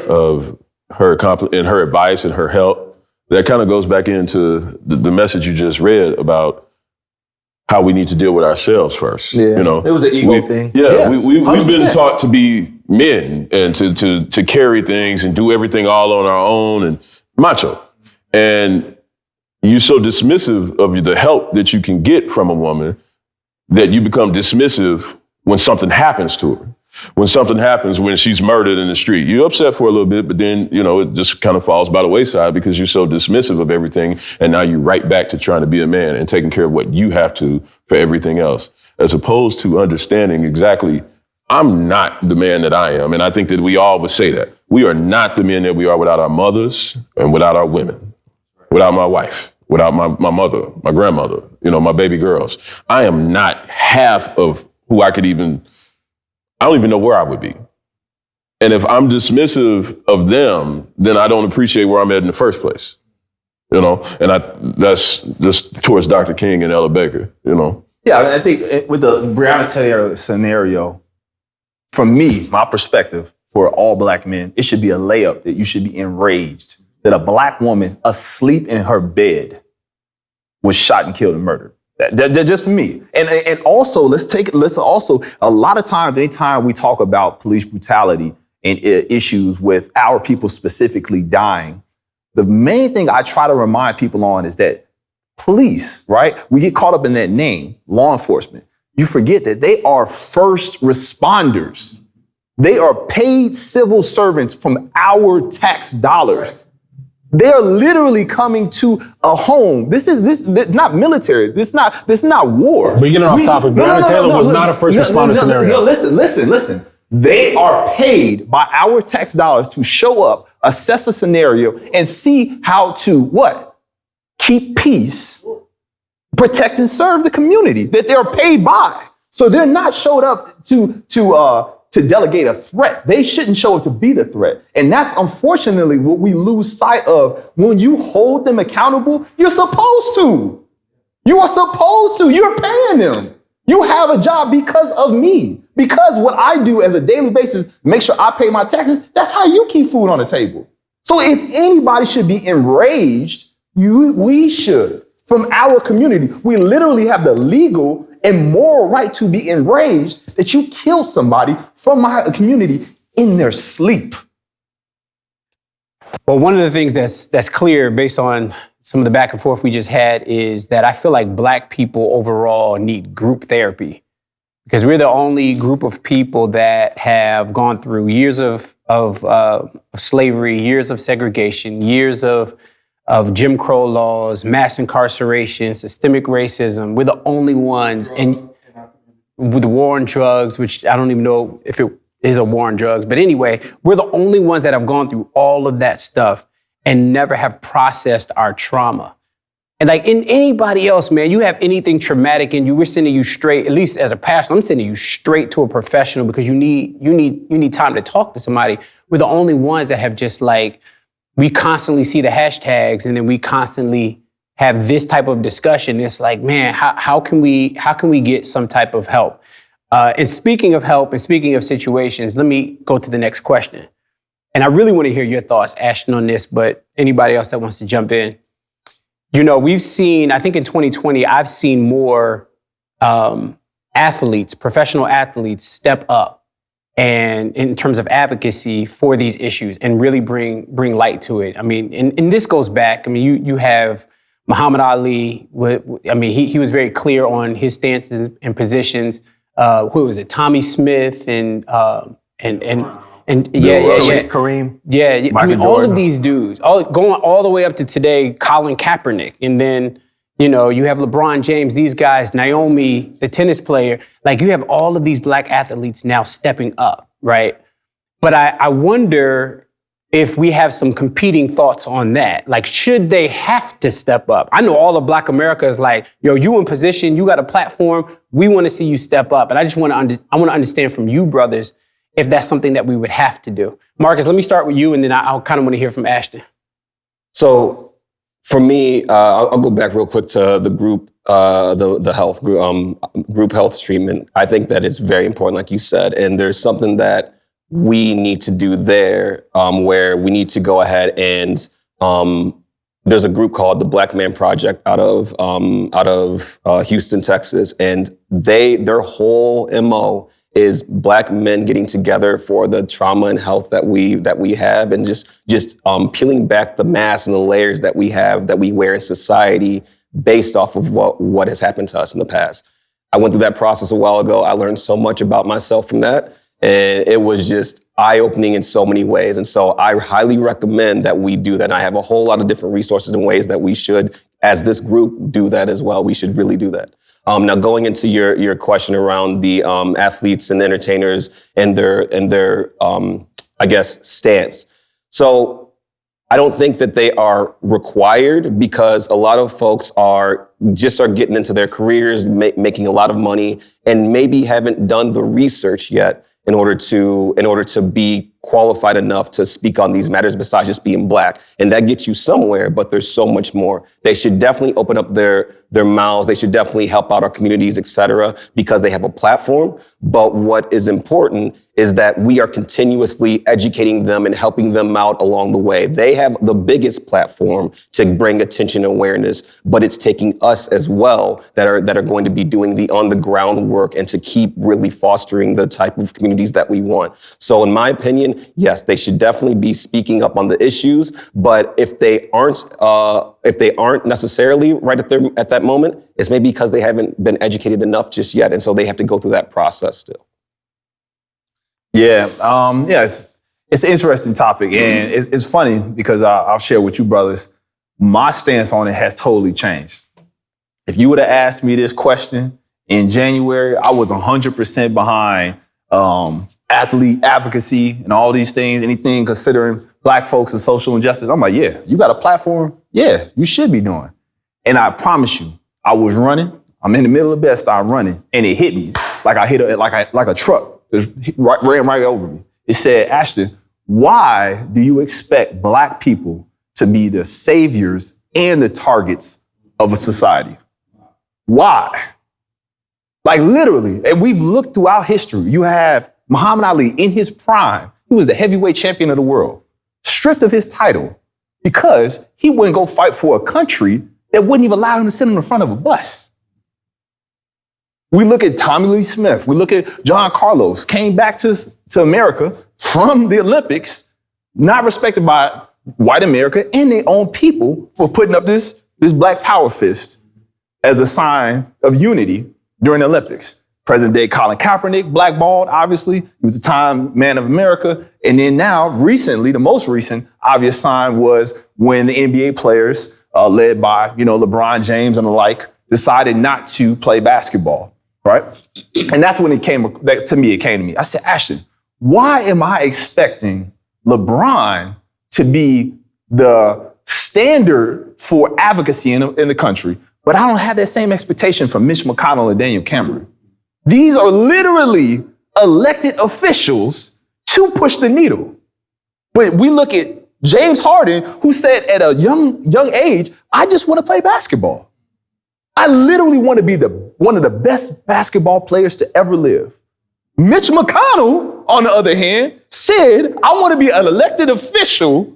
of her and her advice and her help. That kind of goes back into the message you just read about how we need to deal with ourselves first. Yeah, it was an ego thing. Yeah, we've been taught to be men and to carry things and do everything all on our own and macho. And you're so dismissive of the help that you can get from a woman that you become dismissive when something happens to her. When something happens, when she's murdered in the street, you're upset for a little bit, but then, it just kind of falls by the wayside because you're so dismissive of everything. And now you're right back to trying to be a man and taking care of what you have to for everything else, as opposed to understanding exactly, I'm not the man that I am. And I think that we all would say that. We are not the men that we are without our mothers and without our women, without my wife, without my mother, my grandmother, my baby girls. I am not half of who I don't even know where I would be. And if I'm dismissive of them, then I don't appreciate where I'm at in the first place. And that's just towards Dr. King and Ella Baker, Yeah, I think with the Breonna Taylor scenario, from me, my perspective, for all Black men, it should be a layup that you should be enraged that a Black woman asleep in her bed was shot and killed and murdered. That just for me. And also, a lot of times, anytime we talk about police brutality and issues with our people specifically dying, the main thing I try to remind people on is that police, right? We get caught up in that name, law enforcement. You forget that they are first responders. They are paid civil servants from our tax dollars. They are literally coming to a home. This is not military. This is not war. We're getting off topic. Breonna Taylor was not a first responder scenario. No, listen. They are paid by our tax dollars to show up, assess a scenario, and see how to what? Keep peace, protect and serve the community that they're paid by. So they're not showed up to delegate a threat. They shouldn't show up to be the threat. And that's unfortunately what we lose sight of. When you hold them accountable, you're supposed to. You are supposed to. You're paying them. You have a job because of me. Because what I do as a daily basis, make sure I pay my taxes, that's how you keep food on the table. So if anybody should be enraged, we should. From our community, we literally have the legal and moral right to be enraged that you kill somebody from my community in their sleep. Well, one of the things that's clear based on some of the back and forth we just had is that I feel like Black people overall need group therapy, because we're the only group of people that have gone through years of slavery, years of segregation, years of Jim Crow laws, mass incarceration, systemic racism. We're the only ones, and with the war on drugs, which I don't even know if it is a war on drugs, but anyway, we're the only ones that have gone through all of that stuff and never have processed our trauma. And like in anybody else, man, you have anything traumatic in you, we're sending you straight, at least as a pastor, I'm sending you straight to a professional because you need time to talk to somebody. We're the only ones that have just like, we constantly see the hashtags and then we constantly have this type of discussion. It's like, man, how can we get some type of help? And speaking of help and speaking of situations, let me go to the next question. And I really want to hear your thoughts, Ashton, on this, but anybody else that wants to jump in. You know, we've seen, I think in 2020, I've seen more athletes, professional athletes step up and in terms of advocacy for these issues and really bring light to it. I mean, and this goes back, I mean, you have Muhammad Ali, I mean, he was very clear on his stances and positions. Who was it? Tommy Smith and Kareem. Yeah, I mean, all of these dudes, going all the way up to today, Colin Kaepernick, and then, you know, you have LeBron James, these guys, Naomi, the tennis player, like you have all of these Black athletes now stepping up, right? But I wonder if we have some competing thoughts on that. Like, should they have to step up? I know all of Black America is like, yo, you in position, you got a platform, we want to see you step up. And I just want to understand from you, brothers, if that's something that we would have to do. Marcus, let me start with you, and then I'll kind of want to hear from Ashton. So for me, I'll go back real quick to the group, the health group health treatment. I think that it's very important, like you said, and there's something that we need to do there, where we need to go ahead and there's a group called the Black Man Project out of Houston, Texas, and their whole MO is Black men getting together for the trauma and health that we have, and just peeling back the mask and the layers that we have, that we wear in society based off of what has happened to us in the past. I went through that process a while ago. I learned so much about myself from that, and it was just eye-opening in so many ways. And so I highly recommend that we do that. And I have a whole lot of different resources and ways that we should, as this group, do that as well. We should really do that. Now, going into your question around the athletes and entertainers and their I guess, stance. So I don't think that they are required, because a lot of folks are getting into their careers, making a lot of money, and maybe haven't done the research yet in order to be qualified enough to speak on these matters besides just being Black. And that gets you somewhere, but there's so much more. They should definitely open up their mouths. They should definitely help out our communities, et cetera, because they have a platform. But what is important is that we are continuously educating them and helping them out along the way. They have the biggest platform to bring attention and awareness, but it's taking us as well that are going to be doing the on the ground work and to keep really fostering the type of communities that we want. So in my opinion, yes, they should definitely be speaking up on the issues, but if they aren't necessarily right at that moment, it's maybe because they haven't been educated enough just yet, and so they have to go through that process still. Yeah, it's an interesting topic, and it's funny because I'll share with you, brothers, my stance on it has totally changed. If you would have asked me this question in January, I was 100% behind athlete advocacy and all these things, anything considering black folks and social injustice. I'm like, yeah, you got a platform? Yeah, you should be doing. And I promise you, I was running. I'm in the middle of Bed-Stuy running, and it hit me like I hit like a truck. It ran right over me. It said, Ashton, why do you expect black people to be the saviors and the targets of a society? Why? Like literally, and we've looked throughout history. You have Muhammad Ali in his prime. He was the heavyweight champion of the world, stripped of his title because he wouldn't go fight for a country that wouldn't even allow him to sit in the front of a bus. We look at Tommy Lee Smith. We look at John Carlos, came back to America from the Olympics, not respected by white America and their own people for putting up this black power fist as a sign of unity during the Olympics. Present day Colin Kaepernick, blackballed, obviously. He was a time man of America. And then now, recently, the most recent obvious sign was when the NBA players, led by, LeBron James and the like, decided not to play basketball, right? And that's when it came to me. I said, Ashton, why am I expecting LeBron to be the standard for advocacy in the country, but I don't have that same expectation from Mitch McConnell and Daniel Cameron? These are literally elected officials to push the needle. But we look at James Harden, who said at a young age, I just want to play basketball. I literally want to be one of the best basketball players to ever live. Mitch McConnell, on the other hand, said, I want to be an elected official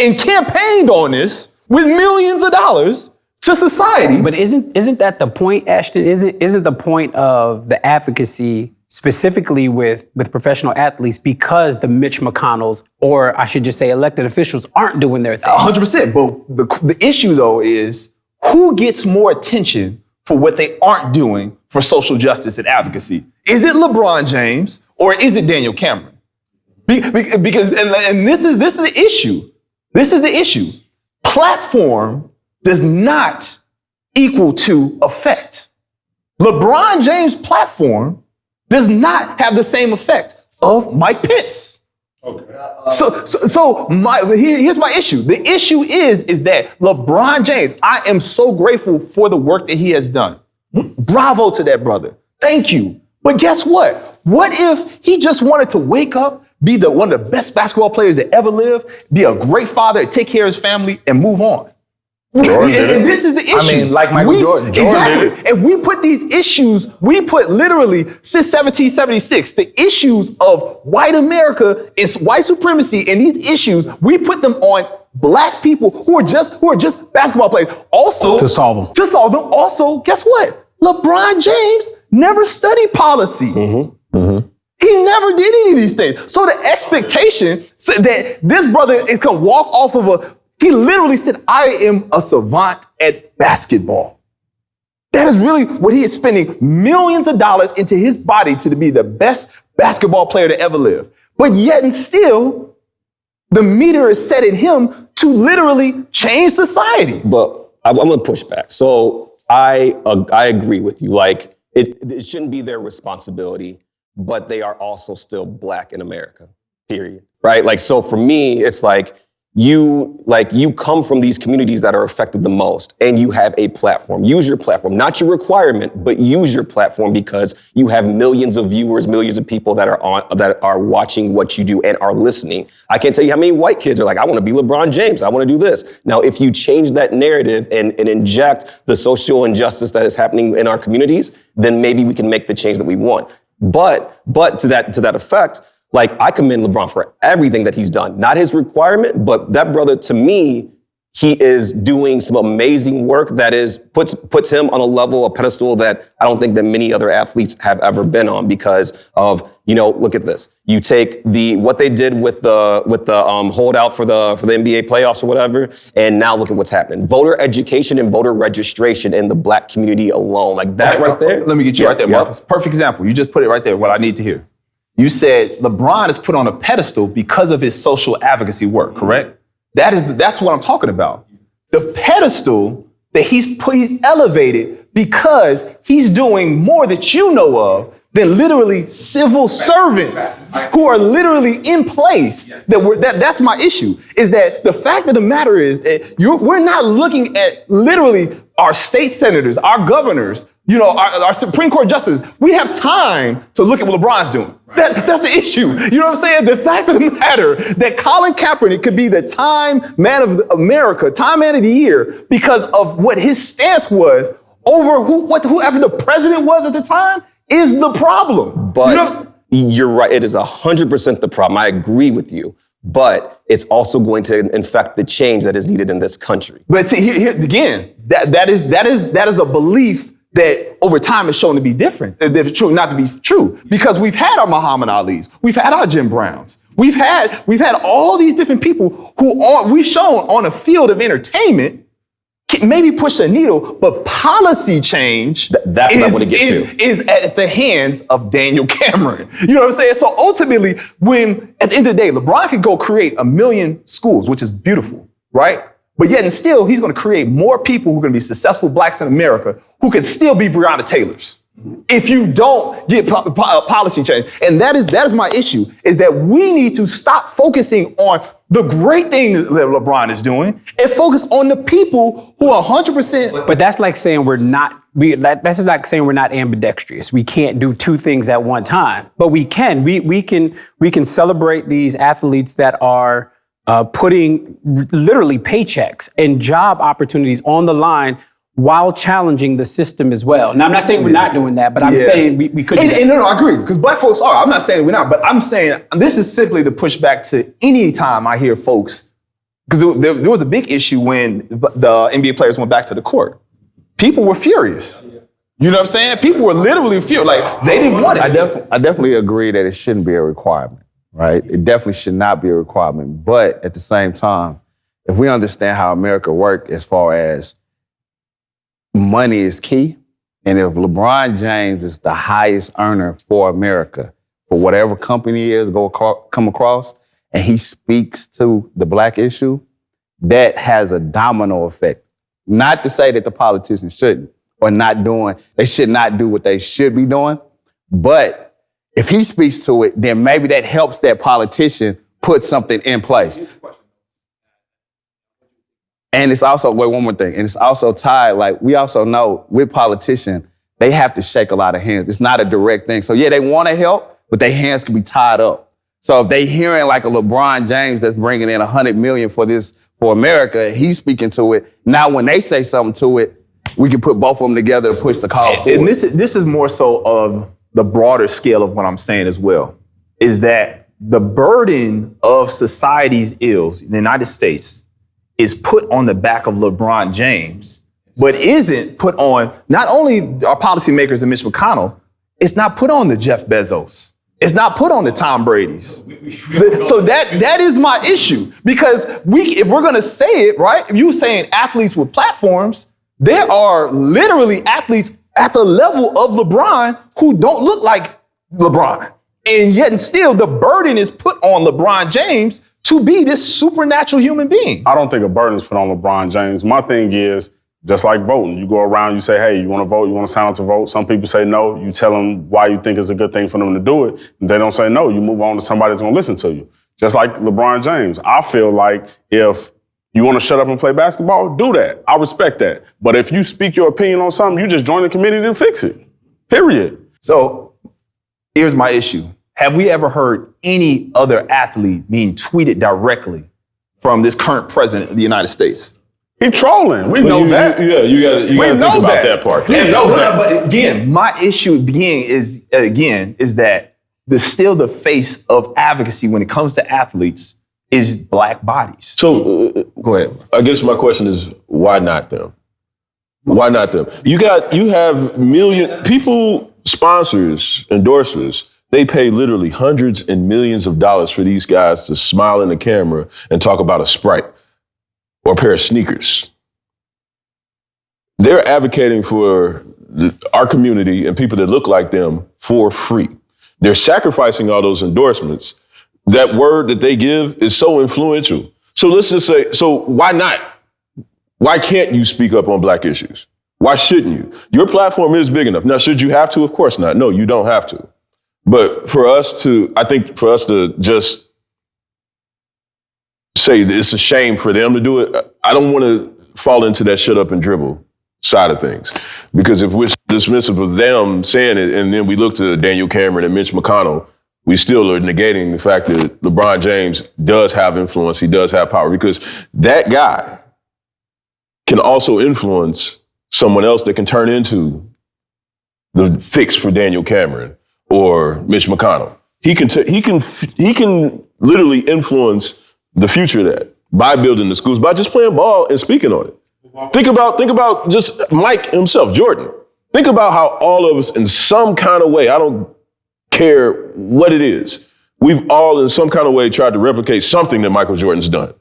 and campaigned on this with millions of dollars to society. But isn't that the point, Ashton? Isn't the point of the advocacy specifically with professional athletes because the Mitch McConnells, or I should just say elected officials, aren't doing their thing? 100%. But the issue, though, is who gets more attention for what they aren't doing for social justice and advocacy? Is it LeBron James or is it Daniel Cameron? Because this is the issue. This is the issue. Platform does not equal to effect. LeBron James' platform does not have the same effect of Mike Pence. Okay. Here's my issue. The issue is that LeBron James, I am so grateful for the work that he has done. Bravo to that brother. Thank you. But guess what? What if he just wanted to wake up, be one of the best basketball players that ever lived, be a great father, take care of his family, and move on? And this is the issue. I mean, like Michael Jordan. Exactly. And we put these issues, literally since 1776, the issues of white America and white supremacy and these issues, we put them on black people who are just basketball players. Also, To solve them. Also, guess what? LeBron James never studied policy. He never did any of these things. So the expectation that this brother is going to walk off of he literally said, I am a savant at basketball. That is really what he is spending millions of dollars into his body to be the best basketball player to ever live. But yet and still, the meter is set in him to literally change society. But I'm going to push back. So I agree with you. Like, it shouldn't be their responsibility, but they are also still black in America, period. Right? Like, so for me, it's like, you come from these communities that are affected the most and you have a platform. Use your platform, not your requirement, but use your platform because you have millions of viewers, millions of people that are watching what you do and are listening. I can't tell you how many white kids are like, I want to be LeBron James. I want to do this. Now, if you change that narrative and inject the social injustice that is happening in our communities, then maybe we can make the change that we want. But to that effect, like, I commend LeBron for everything that he's done. Not his requirement, but that brother, to me, he is doing some amazing work that puts him on a level, a pedestal that I don't think that many other athletes have ever been on because of, look at this. You take what they did with the holdout for the NBA playoffs or whatever, and now look at what's happened. Voter education and voter registration in the black community alone. Like that right there. Let me get you right there, Marcus. Perfect example. You just put it right there, what I need to hear. You said LeBron is put on a pedestal because of his social advocacy work, correct? That's what I'm talking about. The pedestal that he's elevated because he's doing more that you know of than literally civil servants who are literally in place. That's my issue, is that the fact of the matter is that we're not looking at literally our state senators, our governors, our Supreme Court justices. We have time to look at what LeBron's doing. That's the issue. You know what I'm saying? The fact of the matter that Colin Kaepernick could be the Time Man of America, Time Man of the Year, because of what his stance was over whoever the president was at the time is the problem. But you're right. It is 100% the problem. I agree with you. But it's also going to infect the change that is needed in this country. But see, here again, that is a belief that over time is shown to be different, not to be true. Because we've had our Muhammad Alis, we've had our Jim Browns, we've had all these different people we've shown on a field of entertainment can maybe push the needle, but policy change that's what I want to get to. Is at the hands of Daniel Cameron. You know what I'm saying? So ultimately, when at the end of the day, LeBron could go create 1 million schools, which is beautiful, right? But yet and still, he's going to create more people who are going to be successful blacks in America who could still be Breonna Taylors if you don't get policy change. And that is my issue, is that we need to stop focusing on the great thing that LeBron is doing and focus on the people who are 100%. But that's like saying that's like saying we're not ambidextrous. We can't do two things at one time, but we can. We can celebrate these athletes that are putting literally paychecks and job opportunities on the line while challenging the system as well. Now, I'm not saying we're not doing that, but I'm saying we could. And no, I agree, because black folks are. I'm not saying we're not, but I'm saying this is simply to push back to any time I hear folks, because there was a big issue when the NBA players went back to the court. People were furious. You know what I'm saying? People were literally furious. Like, they didn't want it. I definitely agree that it shouldn't be a requirement, right? It definitely should not be a requirement. But at the same time, if we understand how America works as far as money is key, and if LeBron James is the highest earner for America, for whatever company he is come across, and he speaks to the black issue, that has a domino effect. Not to say that the politicians shouldn't, or they should not do what they should be doing, but if he speaks to it, then maybe that helps that politician put something in place. And it's also, one more thing, and it's also tied, like we also know with politicians, they have to shake a lot of hands. It's not a direct thing. So yeah, they want to help, but their hands can be tied up. So if they hearing like a LeBron James that's bringing in $100 million for America, he's speaking to it. Now when they say something to it, we can put both of them together and push the call forward. And this is more so of the broader scale of what I'm saying as well, is that the burden of society's ills in the United States is put on the back of LeBron James, but isn't put on not only our policymakers and Mitch McConnell, it's not put on the Jeff Bezos. It's not put on the Tom Brady's. So that is my issue, because if we're gonna say it, right, if you're saying athletes with platforms, there are literally athletes at the level of LeBron who don't look like LeBron. And yet and still the burden is put on LeBron James to be this supernatural human being. I don't think a burden is put on LeBron James. My thing is, just like voting, you go around, you say, hey, you want to vote? You want to sign up to vote? Some people say no. You tell them why you think it's a good thing for them to do it. If they don't say no, you move on to somebody that's going to listen to you. Just like LeBron James. I feel like if you want to shut up and play basketball, do that. I respect that. But if you speak your opinion on something, you just join the committee to fix it. Period. So here's my issue. Have we ever heard any other athlete being tweeted directly from this current president of the United States? He trolling. We know that. Yeah, you got to think about that part. We know that. But again, my issue is that still the face of advocacy when it comes to athletes is black bodies. So go ahead. I guess my question is, why not them? Why not them? You have million people, sponsors, endorsements. They pay literally hundreds and millions of dollars for these guys to smile in the camera and talk about a Sprite or a pair of sneakers. They're advocating for our community and people that look like them for free. They're sacrificing all those endorsements. That word that they give is so influential. So let's just say, so why not? Why can't you speak up on black issues? Why shouldn't you? Your platform is big enough. Now, should you have to? Of course not. No, you don't have to. But I think for us to just say that it's a shame for them to do it, I don't want to fall into that shut up and dribble side of things. Because if we're dismissive of them saying it, and then we look to Daniel Cameron and Mitch McConnell, we still are negating the fact that LeBron James does have influence, he does have power, because that guy can also influence someone else that can turn into the fix for Daniel Cameron or Mitch McConnell. He can literally influence the future of that by building the schools, by just playing ball and speaking on it. Think about just Mike himself, Jordan. Think about how all of us in some kind of way, I don't care what it is, we've all in some kind of way tried to replicate something that Michael Jordan's done.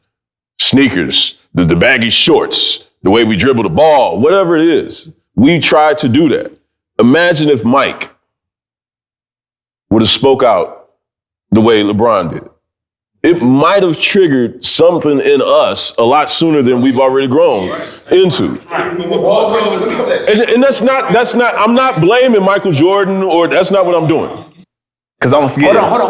Sneakers, the baggy shorts, the way we dribble the ball, whatever it is, we tried to do that. Imagine if Mike would have spoke out the way LeBron did. It might have triggered something in us a lot sooner than we've already grown into. And that's not, I'm not blaming Michael Jordan, or that's not what I'm doing. Because I'm gonna forget. Hold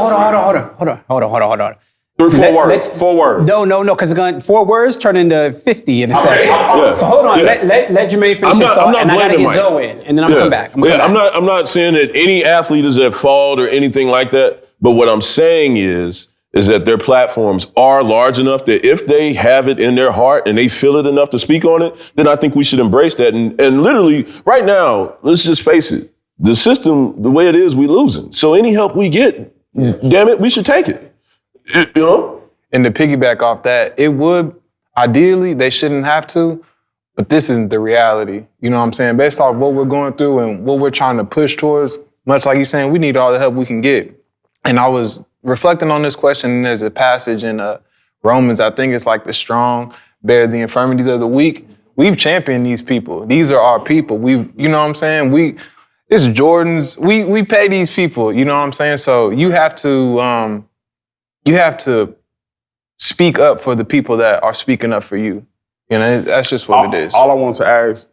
on. 4 words. No, because 4 words turn into 50 in a second. Yeah. So hold on, Yeah. let Jermaine finish his thought, and I gotta get Zoe in, and then I'm gonna come back. I'm not saying that any athlete is at fault or anything like that, but what I'm saying is that their platforms are large enough that if they have it in their heart and they feel it enough to speak on it, then I think we should embrace that. And literally, right now, let's just face it, the system, the way it is, we losing. So any help we get, damn it, we should take it. You know? And to piggyback off that, it would, ideally, they shouldn't have to, but this isn't the reality. You know what I'm saying? Based off what we're going through and what we're trying to push towards, much like you're saying, we need all the help we can get. And I was reflecting on this question, and there's a passage in Romans, I think it's like the strong bear the infirmities of the weak. We've championed these people. These are our people. You know what I'm saying? It's Jordans. We pay these people, you know what I'm saying? So you have to speak up for the people that are speaking up for you. You know, that's just what it is. All I wanted to ask,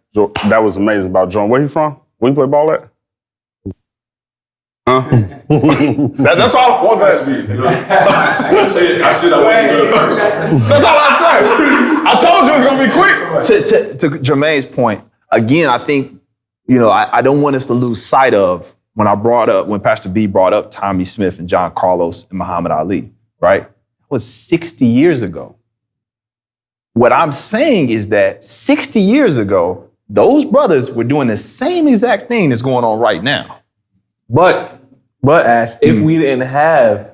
that was amazing about Jordan. Where you from? Where you play ball at? Huh? That's all I want to ask. I said I wasn't good at first. That's all I said. I told you it was going to be quick. To Jermaine's point, again, I think, I don't want us to lose sight of when Pastor B brought up Tommy Smith and John Carlos and Muhammad Ali, right? That was 60 years ago. What I'm saying is that 60 years ago, those brothers were doing the same exact thing that's going on right now. But Ash, if we didn't have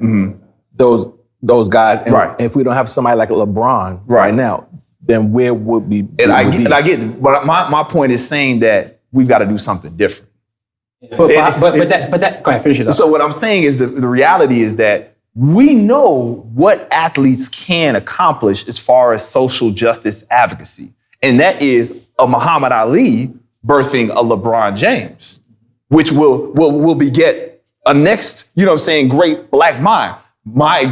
those guys, and if we don't have somebody like LeBron right now, then where would we be? I get it. But my point is saying that we've got to do something different. But that go ahead, finish it up. So what I'm saying is the reality is that we know what athletes can accomplish as far as social justice advocacy. And that is a Muhammad Ali birthing a LeBron James, which will beget a next, great black mind. My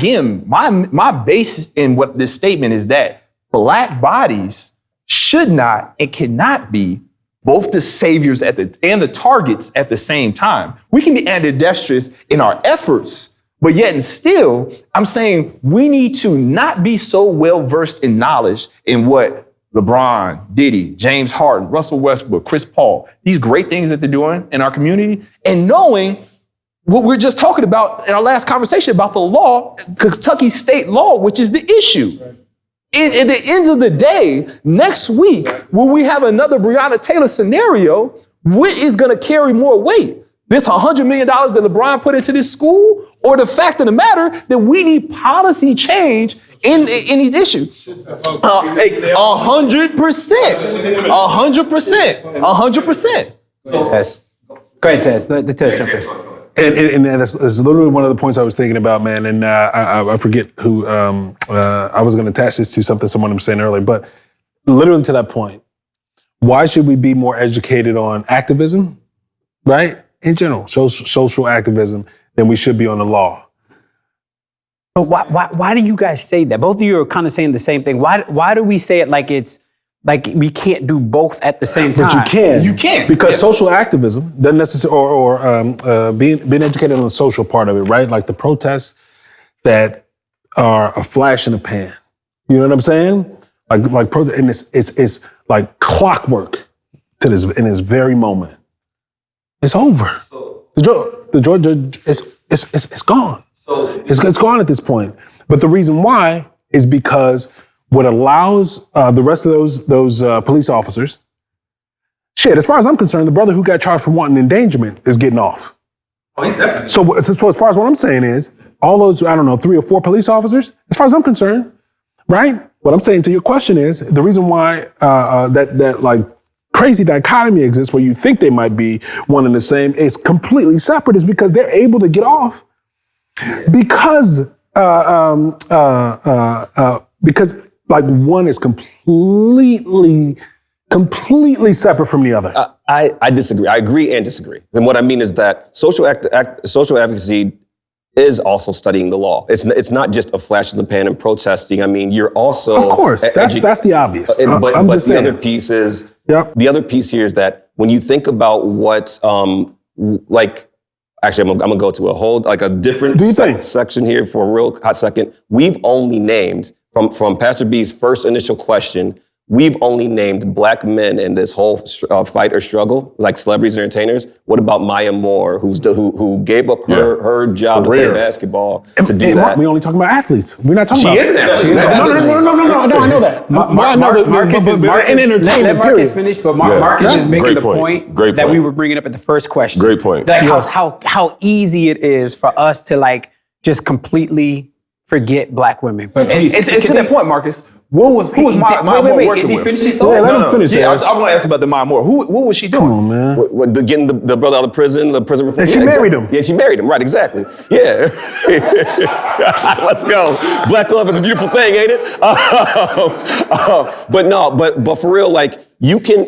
base in what this statement is that black bodies should not and cannot be both the saviors and the targets at the same time. We can be ambidextrous in our efforts, but yet and still, I'm saying we need to not be so well versed in knowledge in what LeBron, Diddy, James Harden, Russell Westbrook, Chris Paul, these great things that they're doing in our community, and knowing what we're just talking about in our last conversation about the law, Kentucky state law, which is the issue. At the end of the day, next week, when we have another Breonna Taylor scenario, what is going to carry more weight? This $100 million that LeBron put into this school, or the fact of the matter that we need policy change in these issues? 100%. 100%. Tess. Go ahead, Tess. The Tess jump in. And that's literally one of the points I was thinking about, man. And I forget who I was going to attach this to someone was saying earlier, but literally to that point, why should we be more educated on activism, right? In general, social activism, than we should be on the law. But why do you guys say that? Both of you are kind of saying the same thing. Why do we say it like it's like we can't do both at the same time. But you can. You can. Because social activism doesn't necessarily, or being educated on the social part of it, right? Like the protests that are a flash in the pan. You know what I'm saying? Like protest, and it's like clockwork to this in this very moment. It's over. The Georgia, it's gone. It's gone at this point. But the reason why is because what allows the rest of those police officers, shit, as far as I'm concerned, the brother who got charged for wanton endangerment is getting off. Oh, he's definitely. So as far as what I'm saying is, all those, 3 or 4 police officers, as far as I'm concerned, right? What I'm saying to your question is, the reason why that like crazy dichotomy exists where you think they might be one and the same is completely separate is because they're able to get off because like one is completely separate from the other. I disagree. I agree and disagree. And what I mean is that social advocacy is also studying the law. It's not just a flash in the pan and protesting. I mean, you're also of course that's the obvious. But the other piece is the other piece here is that when you think about what like actually I'm gonna go to a whole like a different section here for a real hot second. We've only named from Pastor B's first initial question. We've only named Black men in this whole fight or struggle, like celebrities and entertainers. What about Maya Moore, who gave up her job to play basketball to do that? We're only talking about athletes. We're not talking She about. is an athlete. No, I know that. Let Marcus finish, but Marcus is making the point that we were bringing up at the first question. Great point. Like how easy it is for us to like just completely forget Black women. But please, it's to that point, Marcus. Who was Maya Moore working is he with? finished his thought? Yeah, let him finish. Yeah, I was going to ask about the Maya Moore. What was she doing? Come on, man. Getting the brother out of prison, the prison reform. And she married him. Yeah, she married him. Right, exactly. Yeah. Let's go. Black love is a beautiful thing, ain't it? But for real, like you can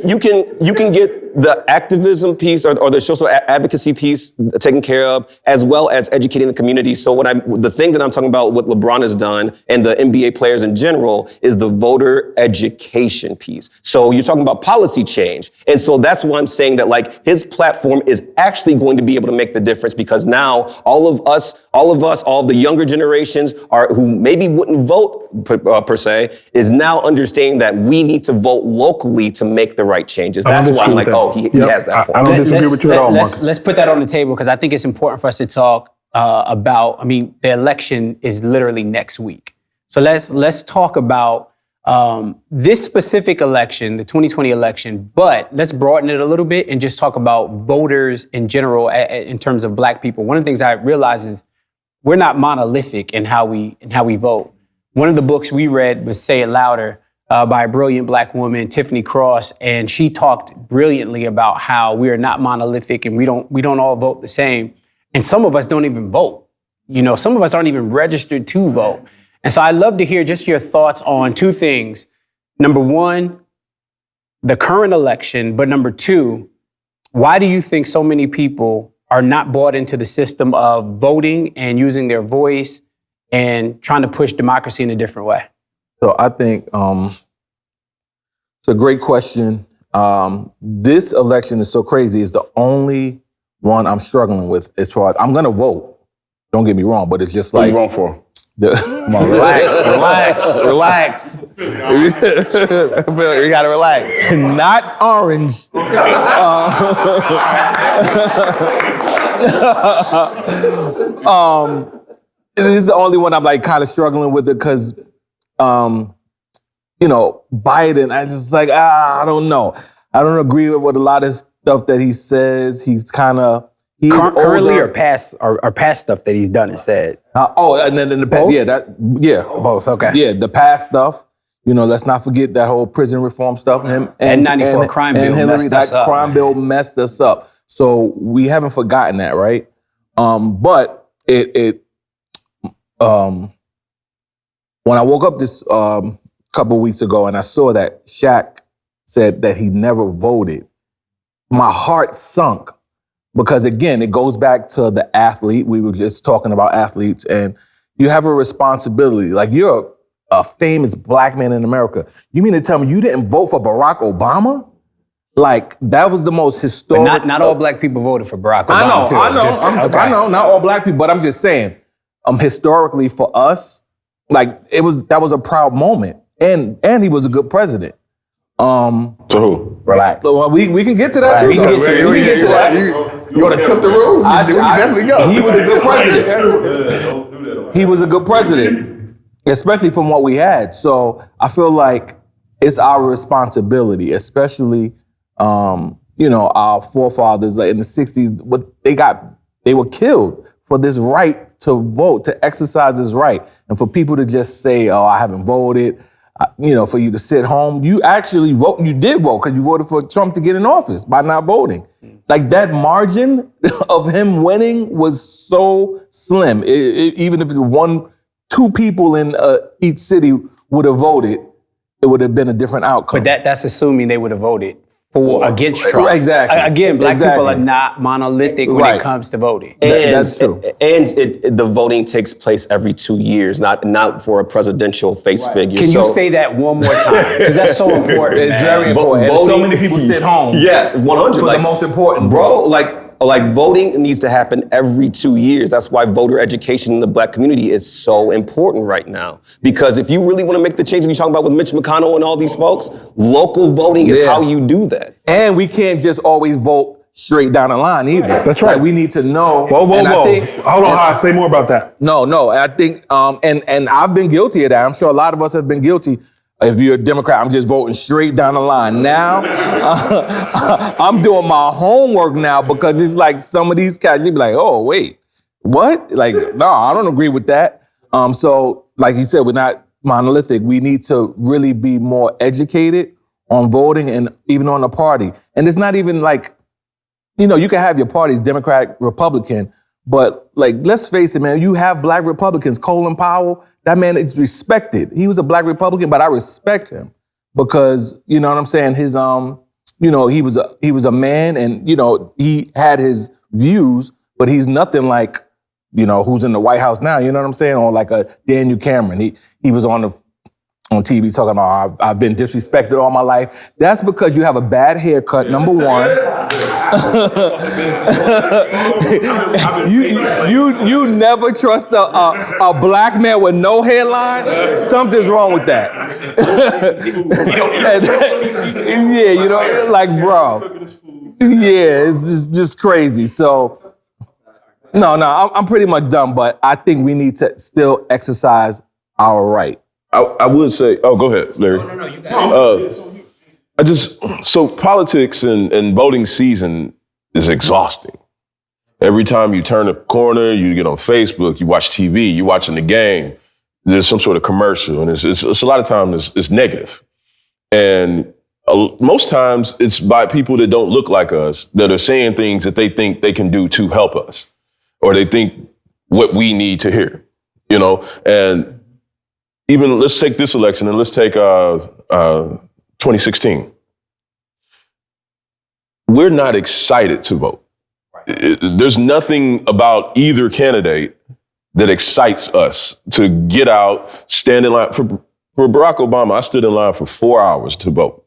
get the activism piece or the social advocacy piece taken care of, as well as educating the community. So the thing that I'm talking about, what LeBron has done and the NBA players in general, is the voter education piece. So you're talking about policy change. And so that's why I'm saying that like his platform is actually going to be able to make the difference, because now all of the younger generations who maybe wouldn't vote per se, is now understanding that we need to vote locally to make the right changes. That's why I'm like, he has that point. I don't disagree with you at all, Marcus. Let's put that on the table, because I think it's important for us to talk about, the election is literally next week. So let's talk about this specific election, the 2020 election, but let's broaden it a little bit and just talk about voters in general in terms of Black people. One of the things I realize is we're not monolithic in how we vote. One of the books we read was Say It Louder by a brilliant Black woman, Tiffany Cross, and she talked brilliantly about how we are not monolithic and we don't all vote the same. And some of us don't even vote. Some of us aren't even registered to vote. And so I'd love to hear just your thoughts on two things. Number one, the current election, but number two, why do you think so many people are not bought into the system of voting and using their voice and trying to push democracy in a different way? So I think it's a great question. This election is so crazy. It's the only one I'm struggling with as far as I'm going to vote. Don't get me wrong, but it's just like. What are you wrong for? Come on, relax. You gotta relax. Not orange. This is the only one I'm like kind of struggling with it because, Biden, I just like, I don't know. I don't agree with a lot of stuff that he says. He's currently older. or past stuff that he's done and said. And then in the past, both. Okay, yeah, the past stuff. Let's not forget that whole prison reform stuff. And 94 crime bill messed us up. Crime bill messed us up. So we haven't forgotten that, right? But when I woke up this couple weeks ago and I saw that Shaq said that he never voted, my heart sunk. Because again, it goes back to the athlete. We were just talking about athletes, and you have a responsibility. Like you're a famous black man in America. You mean to tell me you didn't vote for Barack Obama? Like, that was the most historic. But not all black people voted for Barack Obama, too. I know, not all black people, but I'm just saying, historically for us, like, that was a proud moment. And he was a good president. To who? Relax. Well, we can get to that too. We can get to that. You want to tip the room? We can definitely go. He was a good president. He was a good president, especially from what we had. So I feel like it's our responsibility, especially, our forefathers, like in the 60s, they were killed for this right to vote, to exercise this right. And for people to just say, oh, I haven't voted, for you to sit home, you actually vote. You did vote because you voted for Trump to get in office by not voting. Like, that margin of him winning was so slim. Even if two people in each city would have voted, it would have been a different outcome. But that's assuming they would have voted against Trump. Exactly. Again, black people are not monolithic when it comes to voting. That's true. And the voting takes place every 2 years, not for a presidential face figure. Can you say that one more time? Because that's so important. It's very important. And so many people sit home. Yes, 100. For the most important. Bro, like voting needs to happen every 2 years. That's why voter education in the black community is so important right now. Because if you really want to make the change that you're talking about with Mitch McConnell and all these folks, local voting is how you do that. And we can't just always vote straight down the line either. That's right. Like, we need to know. Whoa. Hold on, I say more about that. No. I think, and I've been guilty of that. I'm sure a lot of us have been guilty. If you're a Democrat, I'm just voting straight down the line. Now, I'm doing my homework now, because it's like some of these cats, you be like, oh, wait, what? Like, no, I don't agree with that. So, like you said, we're not monolithic. We need to really be more educated on voting and even on the party. And it's not even like, you can have your parties, Democratic, Republican, but like, let's face it, man, you have black Republicans. Colin Powell, that man is respected. He was a black Republican, but I respect him because, you know what I'm saying? His, he was a man, and, he had his views, but he's nothing like, who's in the White House now, you know what I'm saying? Or like a Daniel Cameron. He was on TV talking about, I've been disrespected all my life. That's because you have a bad haircut, number one. you never trust a black man with no hairline. Something's wrong with that. Bro. Yeah, it's just crazy. So, no, I'm pretty much done, but I think we need to still exercise our right. I would say, go ahead, Larry. No, you got it. So politics and voting season is exhausting. Every time you turn a corner, you get on Facebook, you watch TV, you're watching the game, there's some sort of commercial, and it's a lot of times it's negative. And most times it's by people that don't look like us that are saying things that they think they can do to help us, or they think what we need to hear, and even let's take this election and let's take 2016. We're not excited to vote. There's nothing about either candidate that excites us to get out, stand in line. For Barack Obama, I stood in line for 4 hours to vote.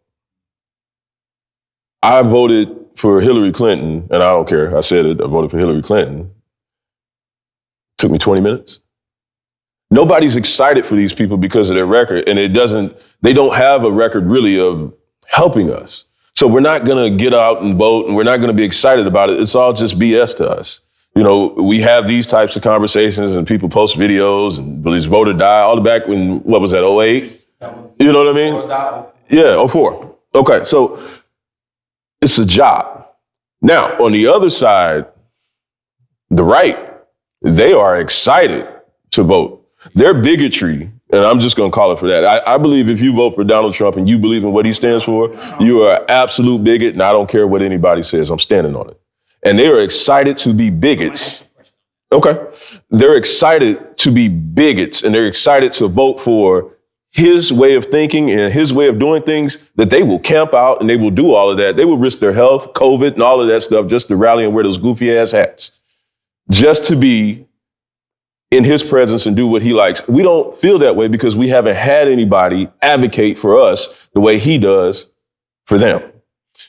I voted for Hillary Clinton, and I don't care. I said it, I voted for Hillary Clinton. It took me 20 minutes. Nobody's excited for these people because of their record, and they don't have a record really of helping us. So we're not gonna get out and vote, and we're not gonna be excited about it. It's all just BS to us. We have these types of conversations, and people post videos, and these voter die all the back when, what was that, 08? You know what I mean? Yeah, 04. Okay, so it's a job. Now, on the other side, the right, they are excited to vote. Their bigotry, and I'm just going to call it for that. I believe if you vote for Donald Trump and you believe in what he stands for, you are an absolute bigot, and I don't care what anybody says. I'm standing on it. And they are excited to be bigots. Okay. They're excited to be bigots, and they're excited to vote for his way of thinking and his way of doing things, that they will camp out and they will do all of that. They will risk their health, COVID, and all of that stuff just to rally and wear those goofy ass hats. Just to be in his presence and do what he likes. We don't feel that way because we haven't had anybody advocate for us the way he does for them.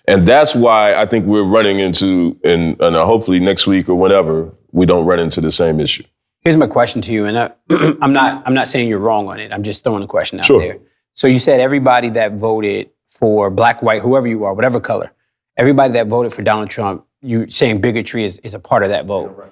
And that's why I think we're running into, and hopefully next week or whenever, we don't run into the same issue. Here's my question to you, and I'm not saying you're wrong on it. I'm just throwing a question out Sure. there. So you said everybody that voted for black, white, whoever you are, whatever color, everybody that voted for Donald Trump, you saying bigotry is a part of that vote. Yeah,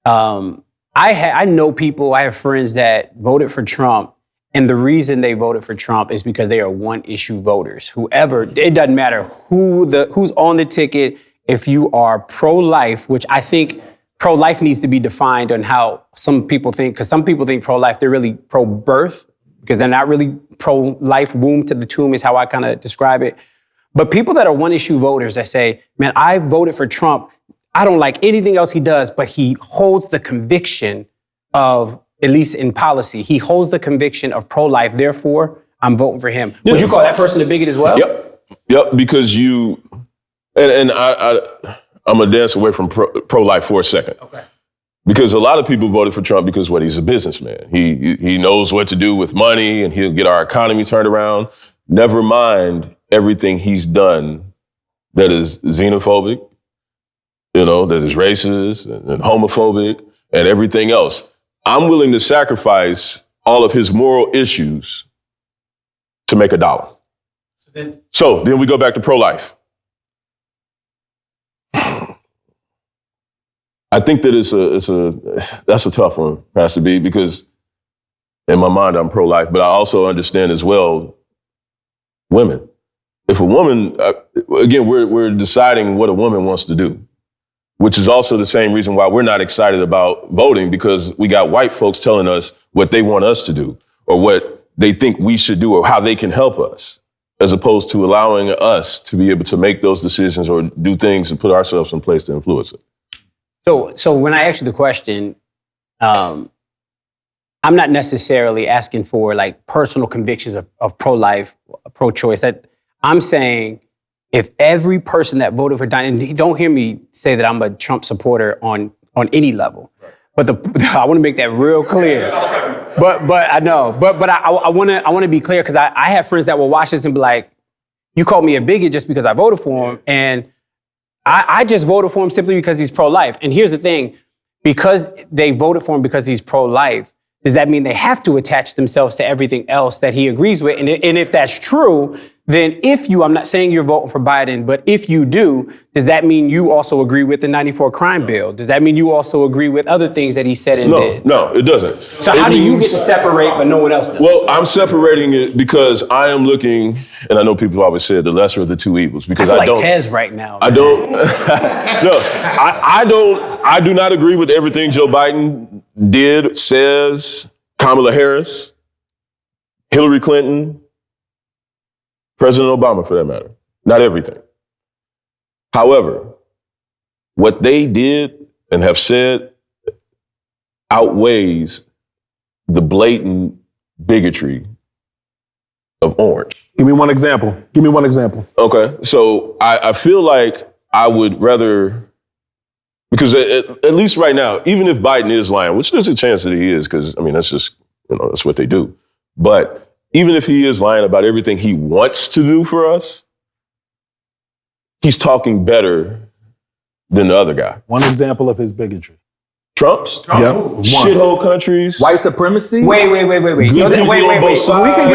right. I know people, I have friends that voted for Trump, and the reason they voted for Trump is because they are one-issue voters. Whoever, it doesn't matter who's on the ticket. If you are pro-life, which I think pro-life needs to be defined on how some people think, because some people think pro-life, they're really pro-birth, because they're not really pro-life. Womb to the tomb is how I kind of describe it. But people that are one-issue voters that say, man, I voted for Trump, I don't like anything else he does, but he holds the conviction of, at least in policy, he holds the conviction of pro-life, therefore, I'm voting for him. Yeah. Would you call that person a bigot as well? Yep, because I'm gonna dance away from pro-life for a second. Okay. Because a lot of people voted for Trump because he's a businessman. He knows what to do with money and he'll get our economy turned around. Never mind everything he's done that is xenophobic, that is racist and homophobic and everything else. I'm willing to sacrifice all of his moral issues to make $1. So then we go back to pro-life. I think that that's a tough one, Pastor B, because in my mind I'm pro-life, but I also understand as well women. If a woman, again, we're deciding what a woman wants to do, which is also the same reason why we're not excited about voting, because we got white folks telling us what they want us to do or what they think we should do or how they can help us, as opposed to allowing us to be able to make those decisions or do things and put ourselves in place to influence it. So when I ask you the question, I'm not necessarily asking for like personal convictions of pro-life, pro-choice. That I'm saying, if every person that voted for Donald, and don't hear me say that I'm a Trump supporter on any level, but I want to make that real clear. But I know, but I want to be clear, because I have friends that will watch this and be like, you called me a bigot just because I voted for him, and I just voted for him simply because he's pro-life. And here's the thing, because they voted for him because he's pro-life, does that mean they have to attach themselves to everything else that he agrees with? And if that's true, then I'm not saying you're voting for Biden, but if you do, does that mean you also agree with the 94 crime bill? Does that mean you also agree with other things that he said and did? No, it doesn't. So how do you get to separate, but no one else does? Well, I'm separating it because I am looking, and I know people always say the lesser of the two evils, because I feel like Tez right now. I don't, I do not agree with everything Joe Biden did, says, Kamala Harris, Hillary Clinton, President Obama, for that matter. Not everything. However, what they did and have said outweighs the blatant bigotry of Orange. Give me one example. Okay, so I feel like I would rather, because at least right now, even if Biden is lying, which there's a chance that he is, because that's just, that's what they do. But even if he is lying about everything he wants to do for us, he's talking better than the other guy. One example of his bigotry. Trump's? Yeah. Shithole countries. White supremacy? Wait. Good people on both sides.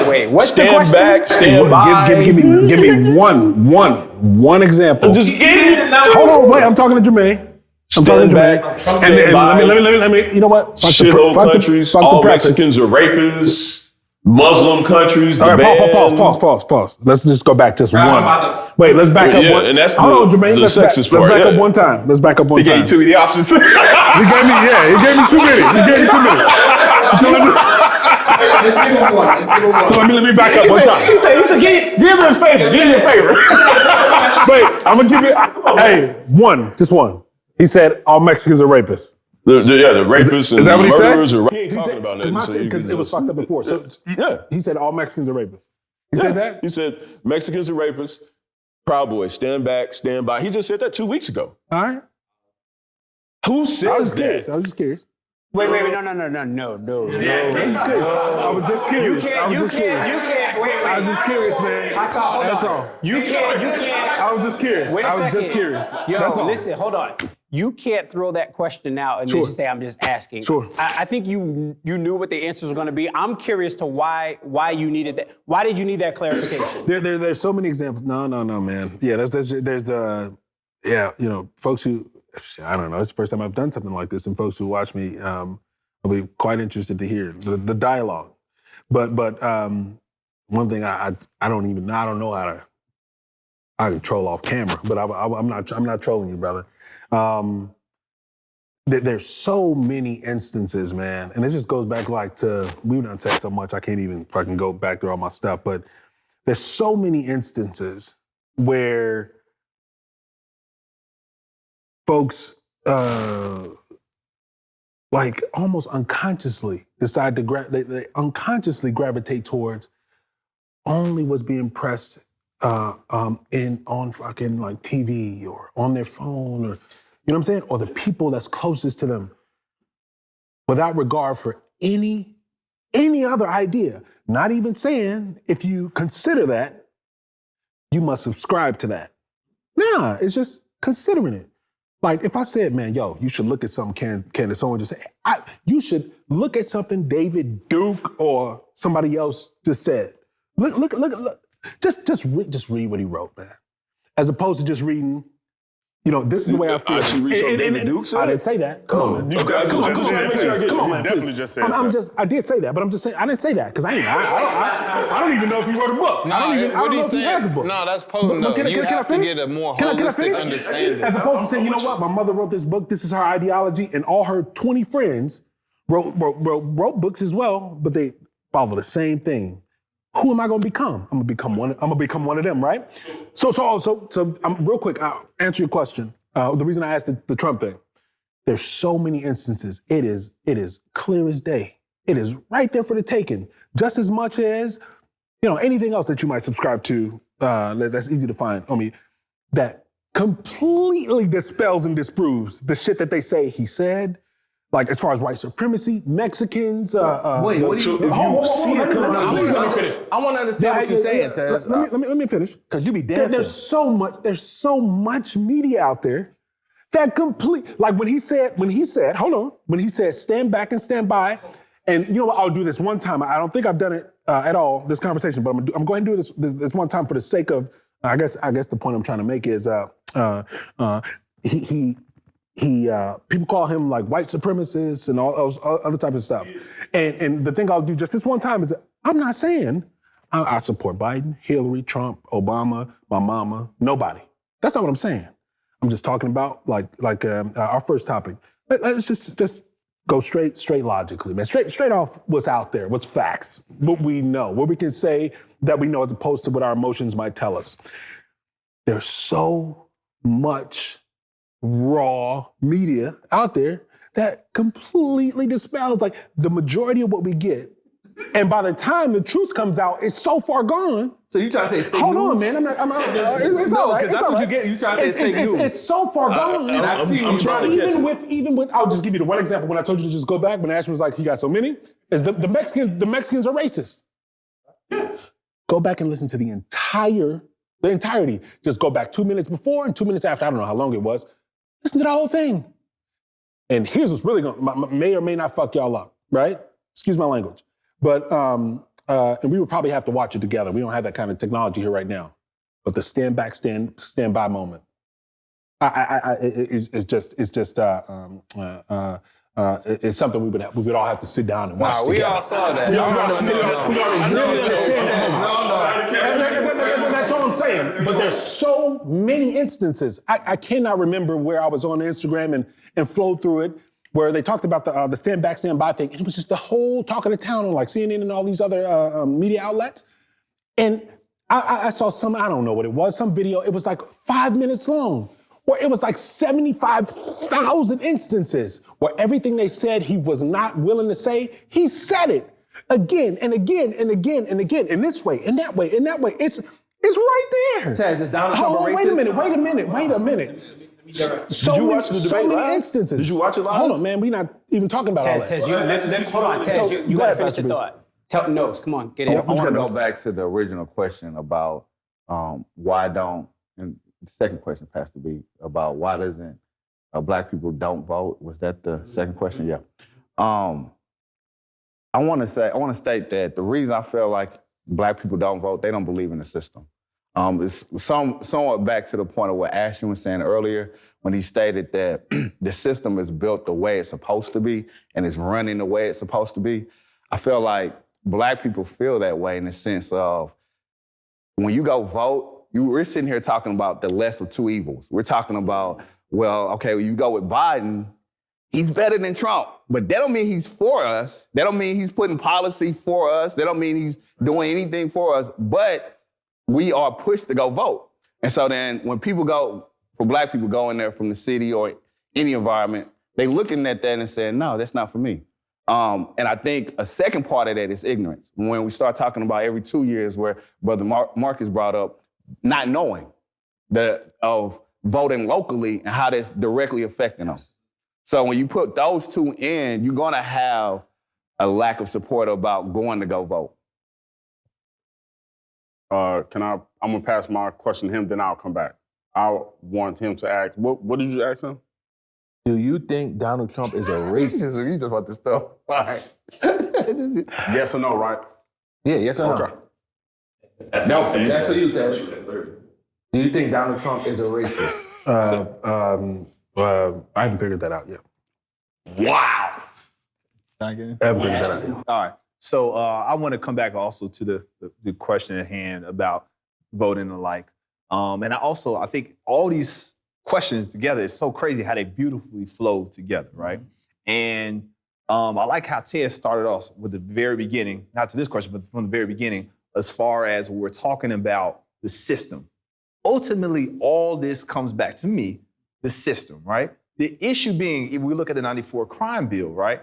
Wait. What's the Stand question? back, stand by. Give me one example. Just get it. Hold on, wait. I'm talking to Jermaine. Stand back, stand by. Let me. You know what? Shithole countries. All Mexicans are rapists. Muslim countries. All right, pause. Let's just go back just one. Wait, let's back up one. And that's hold on, Jermaine. the sexist part. Let's back up one time. He gave you too many options. He gave me too many. So let me back up one time. He said, give me a favor. Wait, I'm gonna give it, just one. He said all Mexicans are rapists. The rapists and is that what he murderers said? He ain't talking about that. Because it was fucked up before. So he said all Mexicans are rapists. He said that? He said Mexicans are rapists. Proud Boys, stand back, stand by. He just said that 2 weeks ago. All right. Who says that? I was just curious. Wait, no. I was just curious. You can't, wait. I was just curious, man. That's all. You can't. I was just curious. Wait a second. I was just curious. Yo, That's all. listen, hold on. You can't throw that question out and then just say, I'm just asking. Sure. I think you knew what the answers were going to be. I'm curious to why you needed that. Why did you need that clarification? There's so many examples. No, man. Yeah, folks who, I don't know, it's the first time I've done something like this, and folks who watch me will be quite interested to hear the dialogue. But one thing I don't know how to troll off camera, but I'm not trolling you, brother. There's so many instances, man, and this just goes back to, we've done said so much, I can't even fucking go back through all my stuff, but there's so many instances where folks like almost unconsciously decide to they unconsciously gravitate towards only what's being pressed on fucking like TV or on their phone, or you know what I'm saying, or the people that's closest to them, without regard for any other idea. Not even saying if you consider that, you must subscribe to that. Nah, it's just considering it. Like if I said, man, yo, you should look at something, can someone just say, you should look at something David Duke or somebody else just said. Look. Just read what he wrote, man. As opposed to just reading, this is the way I feel. I should read something David Duke said? I didn't say that. Come on, man. Come on, man. Definitely just said that. I did say that, but I'm just saying, I didn't say that because I don't even know if he wrote a book. I don't know if he has a book. No, that's potent. You have to get a more holistic understanding. As opposed to saying, you know what, my mother wrote this book, this is her ideology, and all her 20 friends wrote books as well, but they follow the same thing. Who am I going to become? I'm going to become one of them, right? So real quick, I'll answer your question. The reason I asked the Trump thing, there's so many instances. It is clear as day. It is right there for the taking. Just as much as, anything else that you might subscribe to, that's easy to find. That completely dispels and disproves the shit that they say he said. Like as far as white supremacy, Mexicans. Wait, what do you? I want to understand what you're saying, Taz. Let me finish. Because you be dancing. There's so much media out there that like when he said, stand back and stand by, and you know what, I'll do this one time. I don't think I've done it at all, this conversation, but I'm going to do this one time for the sake of, I guess the point I'm trying to make is, people call him like white supremacist and all those other type of stuff. And the thing I'll do just this one time is I'm not saying I support Biden, Hillary, Trump, Obama, my mama, nobody. That's not what I'm saying. I'm just talking about like our first topic. Let's just go straight logically, man. Straight off what's out there, what's facts, what we know, what we can say that we know as opposed to what our emotions might tell us. There's so much raw media out there that completely dispels like the majority of what we get. And by the time the truth comes out, it's so far gone. So you trying to say it's fake Hold news? on, man. It's no, all right. because that's what you get. You trying to say it's fake news. It's so far gone. And I see you trying to catch it. Even with, I'll just give you the one example. When I told you to just go back, when Ashton was like, "You got so many," is the Mexicans are racist. Go back and listen to the entirety. Just go back 2 minutes before and 2 minutes after. I don't know how long it was. Listen to the whole thing. And here's what's really may or may not fuck y'all up, right? Excuse my language. But, and we would probably have to watch it together. We don't have that kind of technology here right now. But the stand back, stand by moment, it's something we would all have to sit down and watch together. We all saw that. That's all I'm saying. But there's so many instances. I cannot remember where I was on Instagram and flowed through it, where they talked about the stand back, stand by thing. And it was just the whole talk of the town on like CNN and all these other media outlets. And I saw I don't know what it was, some video. It was like 5 minutes long. Or it was like 75,000 instances where everything they said he was not willing to say, he said it again and again and again and again, in this way, in that way, in that way. It's right there. Taz, is Donald Trump a racist? Wait a minute. Did you watch the debate so many live? instances. Did you watch it live? Hold on, man. We're not even talking about all that. Tez, hold on, Tez, you go gotta ahead, finish the Pastor B. thought. Tell Nose, come on, get in. I want to go back to the original question about why don't, and the second question, Pastor B, about why doesn't Black people don't vote. Was that the second question? Yeah. I want to state that the reason I feel like Black people don't vote, they don't believe in the system. It's somewhat back to the point of what Ashton was saying earlier when he stated that the system is built the way it's supposed to be and it's running the way it's supposed to be. I feel like Black people feel that way in the sense of when you go vote, we're sitting here talking about the less of two evils. We're talking about, well, okay, when you go with Biden, he's better than Trump, but that don't mean he's for us. That don't mean he's putting policy for us. That don't mean he's doing anything for us, but we are pushed to go vote. And so then when people go, for Black people going there from the city or any environment, they looking at that and saying, no, that's not for me. And I think a second part of that is ignorance. When we start talking about every 2 years where Brother Marcus brought up not knowing of voting locally and how that's directly affecting us. So when you put those two in, you're gonna have a lack of support about going to go vote. I'm gonna pass my question to him, then I'll come back. I want him to ask, what did you ask him? Do you think Donald Trump is a racist? You just want this stuff. All right. Yes or no, right? Yeah, yes or no? Okay. That's for you, Tez. Do you think Donald Trump is a racist? I haven't figured that out yet. Wow. I haven't figured that out yet. All right. So I want to come back also to the question at hand about voting and the like. And I think all these questions together is so crazy how they beautifully flow together, right? And I like how Ted started off with the very beginning, not to this question, but from the very beginning, as far as we're talking about the system. Ultimately, all this comes back to me, the system, right? The issue being, if we look at the 94 crime bill, right?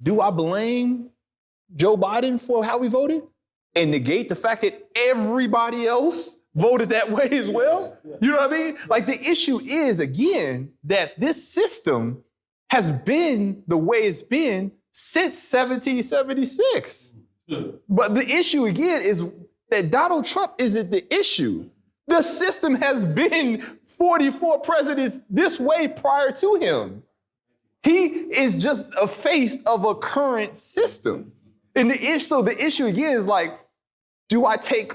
Do I blame Joe Biden for how we voted and negate the fact that everybody else voted that way as well? You know what I mean? Like the issue is, again, that this system has been the way it's been since 1776. But the issue again is that Donald Trump isn't the issue. The system has been 44 presidents this way prior to him. He is just a face of a current system. And the issue again is like, do I take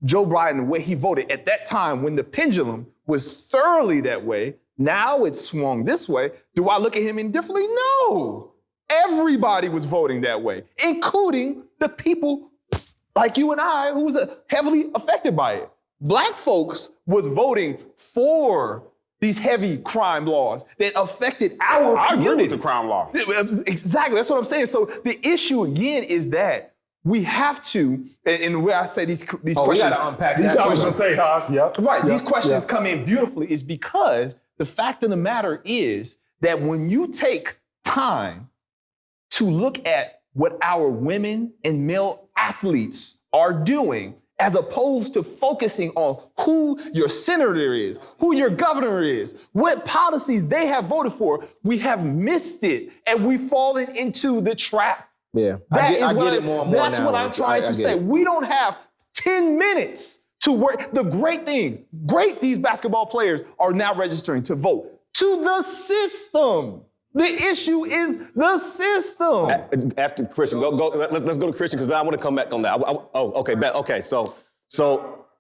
Joe Biden the way he voted at that time when the pendulum was thoroughly that way? Now it's swung this way. Do I look at him indifferently? No. Everybody was voting that way, including the people like you and I who was heavily affected by it. Black folks was voting for these heavy crime laws that affected our community. I agree with the crime law. Exactly, that's what I'm saying. So the issue again is that we have to, and where I say these questions. We got to unpack that. I was going to say, Haas. Yep. Right, these questions come in beautifully is because the fact of the matter is that when you take time to look at what our women and male athletes are doing, as opposed to focusing on who your senator is, who your governor is, what policies they have voted for, we have missed it and we've fallen into the trap. Yeah, That's now. what I'm trying to say. We don't have 10 minutes to work. The great things, these basketball players are now registering to vote to the system. The issue is the system. After Christian, let's go to Christian because I want to come back on that. Okay, bet. Okay, so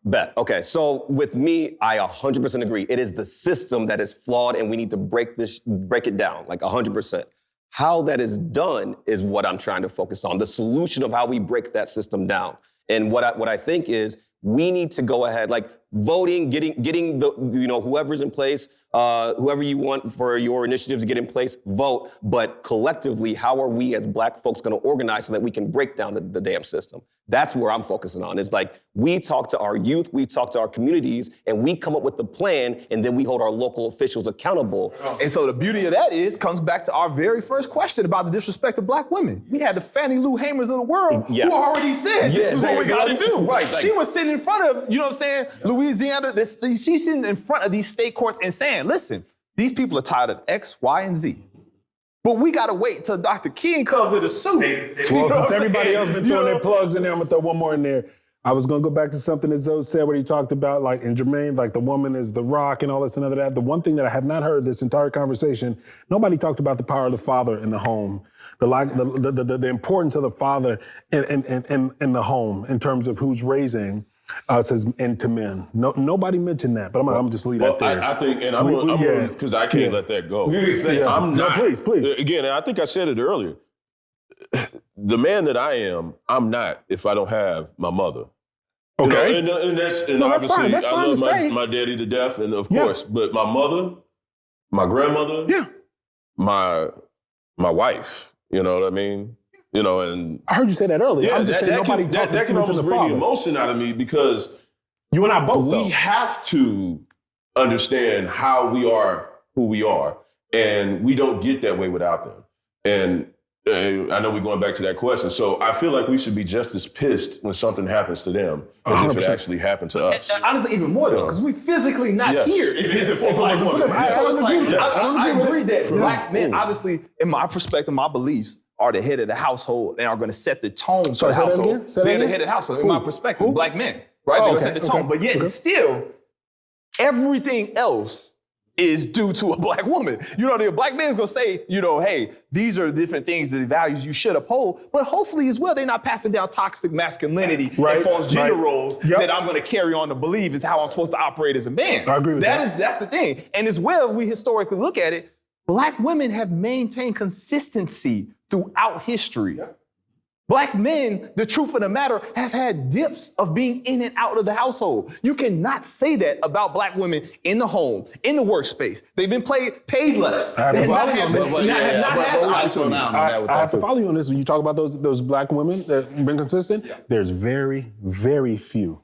bet. Okay, so with me, I 100% agree. It is the system that is flawed, and we need to break it down, like 100%. How that is done is what I'm trying to focus on. The solution of how we break that system down, and what I think is we need to go ahead, like voting, getting the whoever's in place, whoever you want for your initiatives to get in place, vote. But collectively, how are we as Black folks going to organize so that we can break down the damn system? That's where I'm focusing on. It's like we talk to our youth, we talk to our communities, and we come up with the plan, and then we hold our local officials accountable. And so the beauty of that comes back to our very first question about the disrespect of Black women. We had the Fannie Lou Hamers of the world who already said this is what we got to do. Right. She was sitting in front of, you know what I'm saying, Louisiana, she's sitting in front of these state courts and saying, listen, these people are tired of X, Y, and Z. But we gotta wait till Dr. King comes in the suit. Well, since everybody else been throwing their plugs in there, I'm gonna throw one more in there. I was gonna go back to something that Zoe said where he talked about, like in Jermaine, like the woman is the rock and all this and other that. The one thing that I have not heard this entire conversation, nobody talked about the power of the father in the home, the importance of the father in the home in terms of who's raising us as and to men. No, nobody mentioned that, but I'm gonna just leave that there. I think, and I'm gonna, because I can't let that go. I'm not. No, please. Again, I think I said it earlier. The man that I am, I'm not if I don't have my mother. Okay. You know, and obviously That's fine I love to say. my daddy to death, and of course, but my mother, my grandmother, my wife, you know what I mean? You know, and I heard you say that earlier. yeah, I'm just saying nobody talked that can to almost the bring the father. emotion out of me because You and I both, we though. have to understand how we are who we are, and we don't get that way without them. And I know we're going back to that question. So I feel like we should be just as pissed when something happens to them as if it 100%. actually happened to us. And honestly, even more though, because we physically not Yes. here if it isn't for black women. So it's like, I agree that black men, obviously, in my perspective, my beliefs are the head of the household and are going to set the tone for the say that household. again? Say that They're the again? head of the household, in my perspective, black men, right? Oh, They're going to okay, set the tone. okay, But yet, okay. still, everything else is due to a black woman. You know, the black man's gonna say, you know, hey, these are different things, the values you should uphold, but hopefully as well, they're not passing down toxic masculinity and false gender roles that I'm gonna carry on to believe is how I'm supposed to operate as a man. I agree with that. That's the thing. And as well, we historically look at it, black women have maintained consistency throughout history. Black men, the truth of the matter, have had dips of being in and out of the household. You cannot say that about black women in the home, in the workspace. They've been paid less. They have not had the opportunity. I have to follow you on this. When you talk about those black women that have been consistent, there's very, very few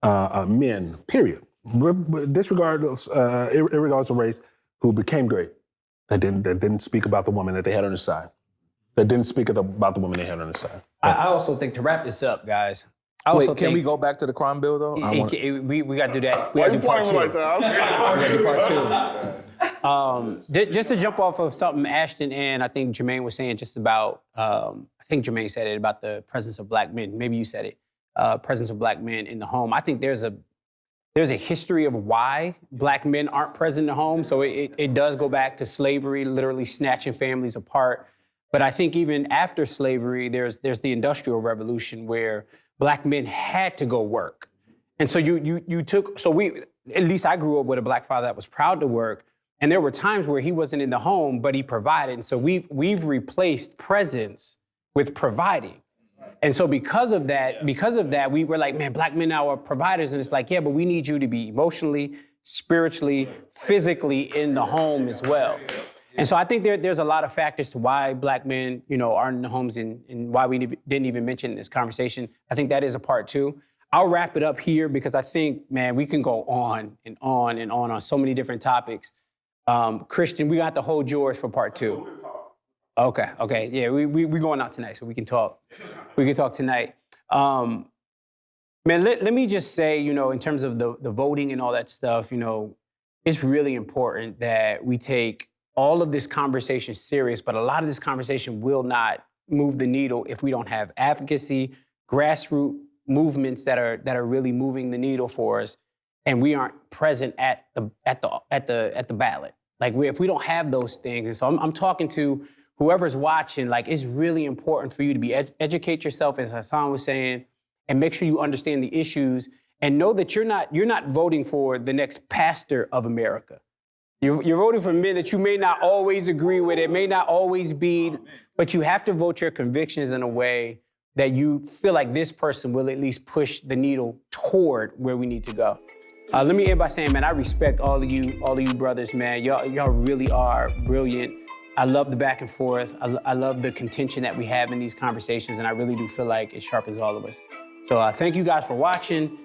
men, period, irregardless of race, who became great, that didn't speak about the woman that they had on their side. That didn't speak about the women they had on the side. I also think to wrap this up, guys. Wait, can we go back to the crime bill though? We got to do that. We got to do part two. like that? We got to do part two. Just to jump off of something Ashton and I think Jermaine was saying just about, I think Jermaine said it about the presence of black men. Maybe you said it, presence of black men in the home. I think there's a history of why black men aren't present in the home. So it does go back to slavery, literally snatching families apart. But I think even after slavery, there's the Industrial Revolution where black men had to go work. And so at least I grew up with a black father that was proud to work. And there were times where he wasn't in the home, but he provided. And so we've replaced presence with providing. And so because of that, we were like, man, black men now are providers. And it's like, yeah, but we need you to be emotionally, spiritually, physically in the home as well. And so I think there's a lot of factors to why black men, aren't in the homes and why we didn't even mention in this conversation. I think that is a part two. I'll wrap it up here because I think, man, we can go on and on and on so many different topics. Christian, we got to hold yours for part two. Okay. Yeah, we going out tonight, so we can talk. We can talk tonight. Man, let me just say, in terms of the voting and all that stuff, it's really important that we take all of this conversation serious, but a lot of this conversation will not move the needle if we don't have advocacy, grassroots movements that are really moving the needle for us, and we aren't present at the ballot. Like if we don't have those things, and so I'm talking to whoever's watching. Like it's really important for you to be educate yourself, as Hassan was saying, and make sure you understand the issues and know that you're not voting for the next pastor of America. You're voting for men that you may not always agree with. It may not always be, but you have to vote your convictions in a way that you feel like this person will at least push the needle toward where we need to go. Let me end by saying, man, I respect all of you brothers, man. Y'all really are brilliant. I love the back and forth. I love the contention that we have in these conversations, and I really do feel like it sharpens all of us. So thank you guys for watching.